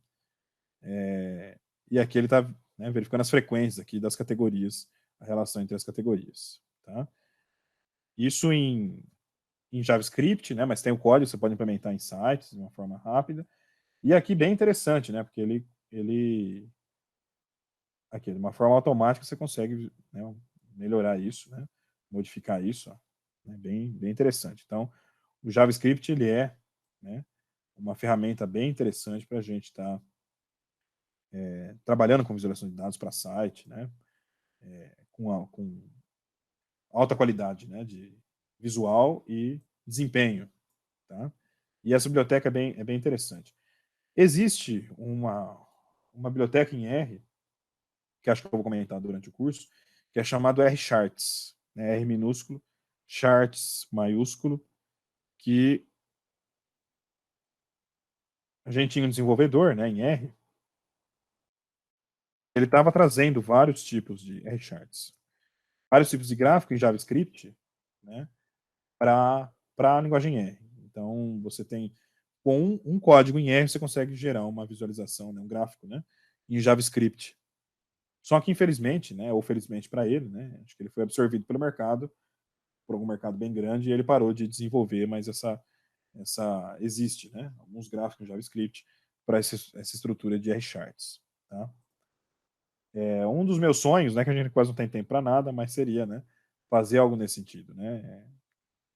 E aqui ele está, né, verificando as frequências aqui das categorias, a relação entre as categorias, tá? Isso em JavaScript, né? Mas tem o código, você pode implementar em sites de uma forma rápida. E aqui bem interessante, né? Porque aqui, de uma forma automática, você consegue, né, melhorar isso, né? Modificar isso, ó, né? Bem interessante. Então, o JavaScript, ele é, né, uma ferramenta bem interessante para a gente estar trabalhando com visualização de dados para site, né? Com alta qualidade, né? De visual e desempenho, tá? E essa biblioteca é bem interessante. Existe uma biblioteca em R, que acho que eu vou comentar durante o curso, que é chamado R-Charts, né? R minúsculo, Charts maiúsculo, que a gente tinha um desenvolvedor, né, em R, ele estava trazendo vários tipos de R-Charts, vários tipos de gráfico em JavaScript, né, para a linguagem R. Então, você tem, com um código em R, você consegue gerar uma visualização, né, um gráfico, né, em JavaScript. Só que, infelizmente, né, ou felizmente para ele, né, acho que ele foi absorvido pelo mercado, por algum mercado bem grande, e ele parou de desenvolver, mas existe, né, alguns gráficos em JavaScript para essa estrutura de R-Charts. Tá? Um dos meus sonhos, né, que a gente quase não tem tempo para nada, mas seria, né, fazer algo nesse sentido, né?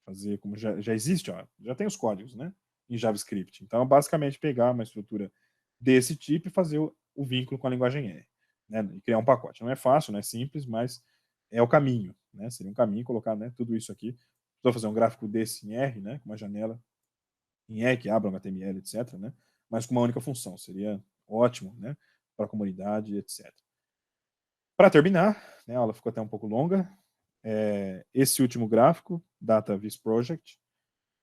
Fazer como já existe, ó, já tem os códigos, né? Em JavaScript. Então, basicamente, pegar uma estrutura desse tipo e fazer o vínculo com a linguagem R, né? E criar um pacote. Não é fácil, não é simples, mas é o caminho, né? Seria um caminho colocar, né, tudo isso aqui. Estou fazer um gráfico desse em R, né? Com uma janela em R que abra um HTML, etc., né? Mas com uma única função. Seria ótimo, né? Para a comunidade, etc. Para terminar, né, a aula ficou até um pouco longa. Esse último gráfico, Data Viz Project,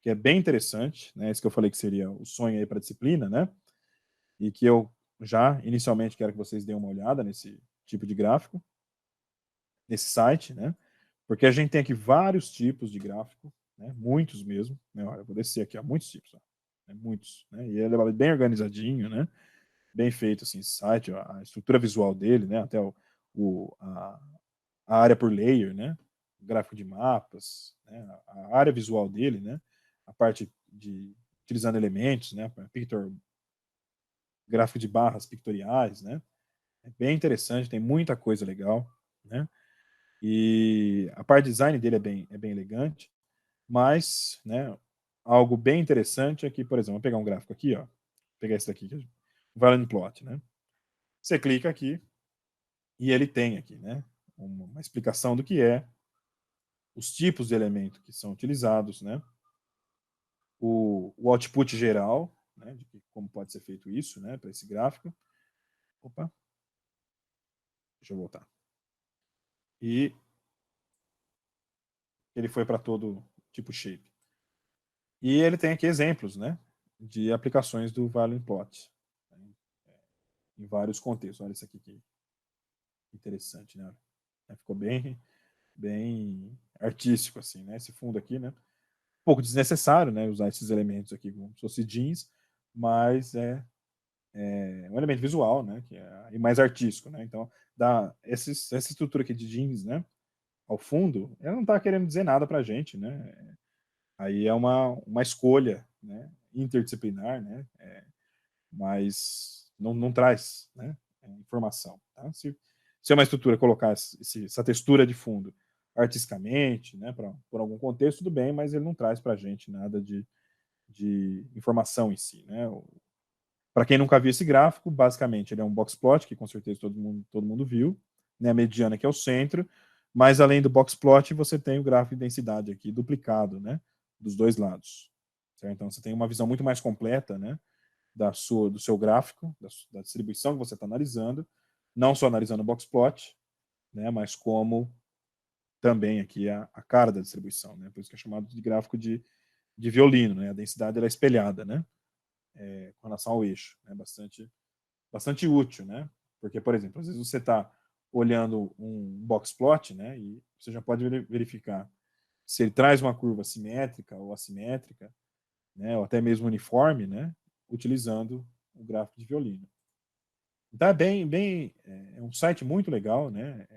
que é bem interessante, né? Esse que eu falei que seria o sonho aí para a disciplina, né? E que eu já inicialmente quero que vocês deem uma olhada nesse tipo de gráfico, nesse site, né? Porque a gente tem aqui vários tipos de gráfico, né? Muitos mesmo, né? Olha, eu vou descer aqui, ó, muitos tipos, ó, né? Muitos, né? E ele é bem organizadinho, né? Bem feito assim, esse site, ó, a estrutura visual dele, né? Até a área por layer, né? O gráfico de mapas, né? A área visual dele, né? A parte de utilizando elementos, né? Gráfico de barras pictoriais, né? É bem interessante, tem muita coisa legal, né? E a parte de design dele é bem elegante, mas, né? Algo bem interessante é que, por exemplo, vou pegar um gráfico aqui, ó. Vou pegar esse daqui, o Valent Plot, né? Você clica aqui e ele tem aqui, né? Uma explicação do que é, os tipos de elemento que são utilizados, né? O output geral, né? De como pode ser feito isso, né? Para esse gráfico. Opa. Deixa eu voltar. E ele foi para todo tipo shape. E ele tem aqui exemplos, né? De aplicações do Valent Plot, né, em vários contextos. Olha isso aqui que interessante, né? Ficou bem artístico, assim, né? Esse fundo aqui, né? Um pouco desnecessário, né? Usar esses elementos aqui como se fosse jeans, mas é um elemento visual, né? Que e mais artístico, né? Então, essa estrutura aqui de jeans, né? Ao fundo, ela não está querendo dizer nada para a gente, né? Aí é uma escolha, né? Interdisciplinar, né? Mas não traz, né? Informação. Tá? Se é uma estrutura colocar essa textura de fundo artisticamente, né? Por algum contexto, tudo bem, mas ele não traz para a gente nada de informação em si, né? Para quem nunca viu esse gráfico, basicamente ele é um box plot, que com certeza todo mundo viu, né? A mediana que é o centro, mas além do box plot, você tem o gráfico de densidade aqui duplicado, né? Dos dois lados. Certo? Então você tem uma visão muito mais completa, né? Do seu gráfico, da distribuição que você está analisando, não só analisando o box plot, né? Mas como também aqui a cara da distribuição, né? Por isso que é chamado de gráfico de violino, né? A densidade ela é espelhada, né? Com relação ao eixo, né? Bastante útil, né? Porque, por exemplo, às vezes você está olhando um box plot, né? E você já pode verificar se ele traz uma curva simétrica ou assimétrica, né? Ou até mesmo uniforme, né? Utilizando o gráfico de violino. Então é um site muito legal, né?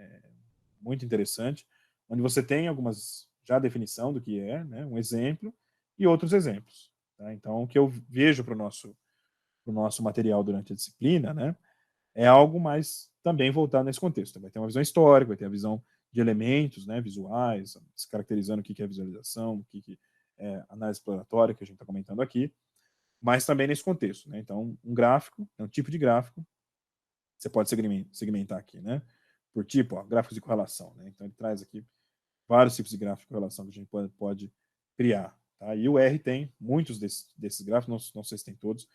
Muito interessante, onde você tem algumas já definição do que é, né? Um exemplo e outros exemplos. Tá? Então, o que eu vejo para o nosso material durante a disciplina, né? É algo mais também voltado nesse contexto. Vai ter uma visão histórica, vai ter a visão de elementos, né, visuais, se caracterizando o que é visualização, o que é análise exploratória, que a gente está comentando aqui, mas também nesse contexto. Né? Então, um gráfico, um tipo de gráfico, você pode segmentar aqui, né? Por tipo, ó, gráficos de correlação. Né? Então, ele traz aqui vários tipos de gráficos de correlação que a gente pode criar. Tá? E o R tem muitos desses gráficos, não sei se tem todos,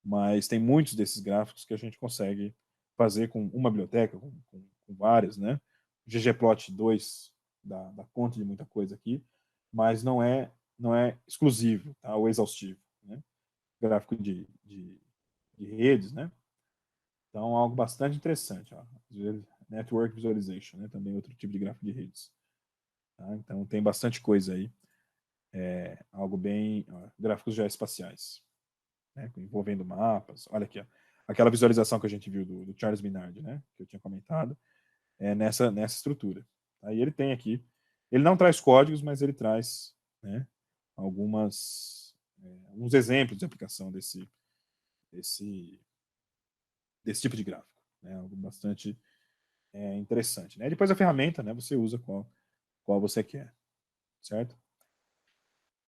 mas tem muitos desses gráficos que a gente consegue fazer com uma biblioteca, com várias, né? O ggplot 2 dá conta de muita coisa aqui, mas não é exclusivo, tá? Ou exaustivo, né? Gráfico de redes, né? Então, algo bastante interessante, ó. Network Visualization, né? Também outro tipo de gráfico de redes. Tá? Então, tem bastante coisa aí. Algo bem... Ó, gráficos geoespaciais. Né, envolvendo mapas. Olha aqui, ó, aquela visualização que a gente viu do Charles Minard, né, que eu tinha comentado, nessa estrutura. Aí ele tem aqui, ele não traz códigos, mas ele traz, né, alguns exemplos de aplicação desse tipo de gráfico. Né, algo bastante interessante. Né? Depois a ferramenta, né, você usa qual você quer, certo?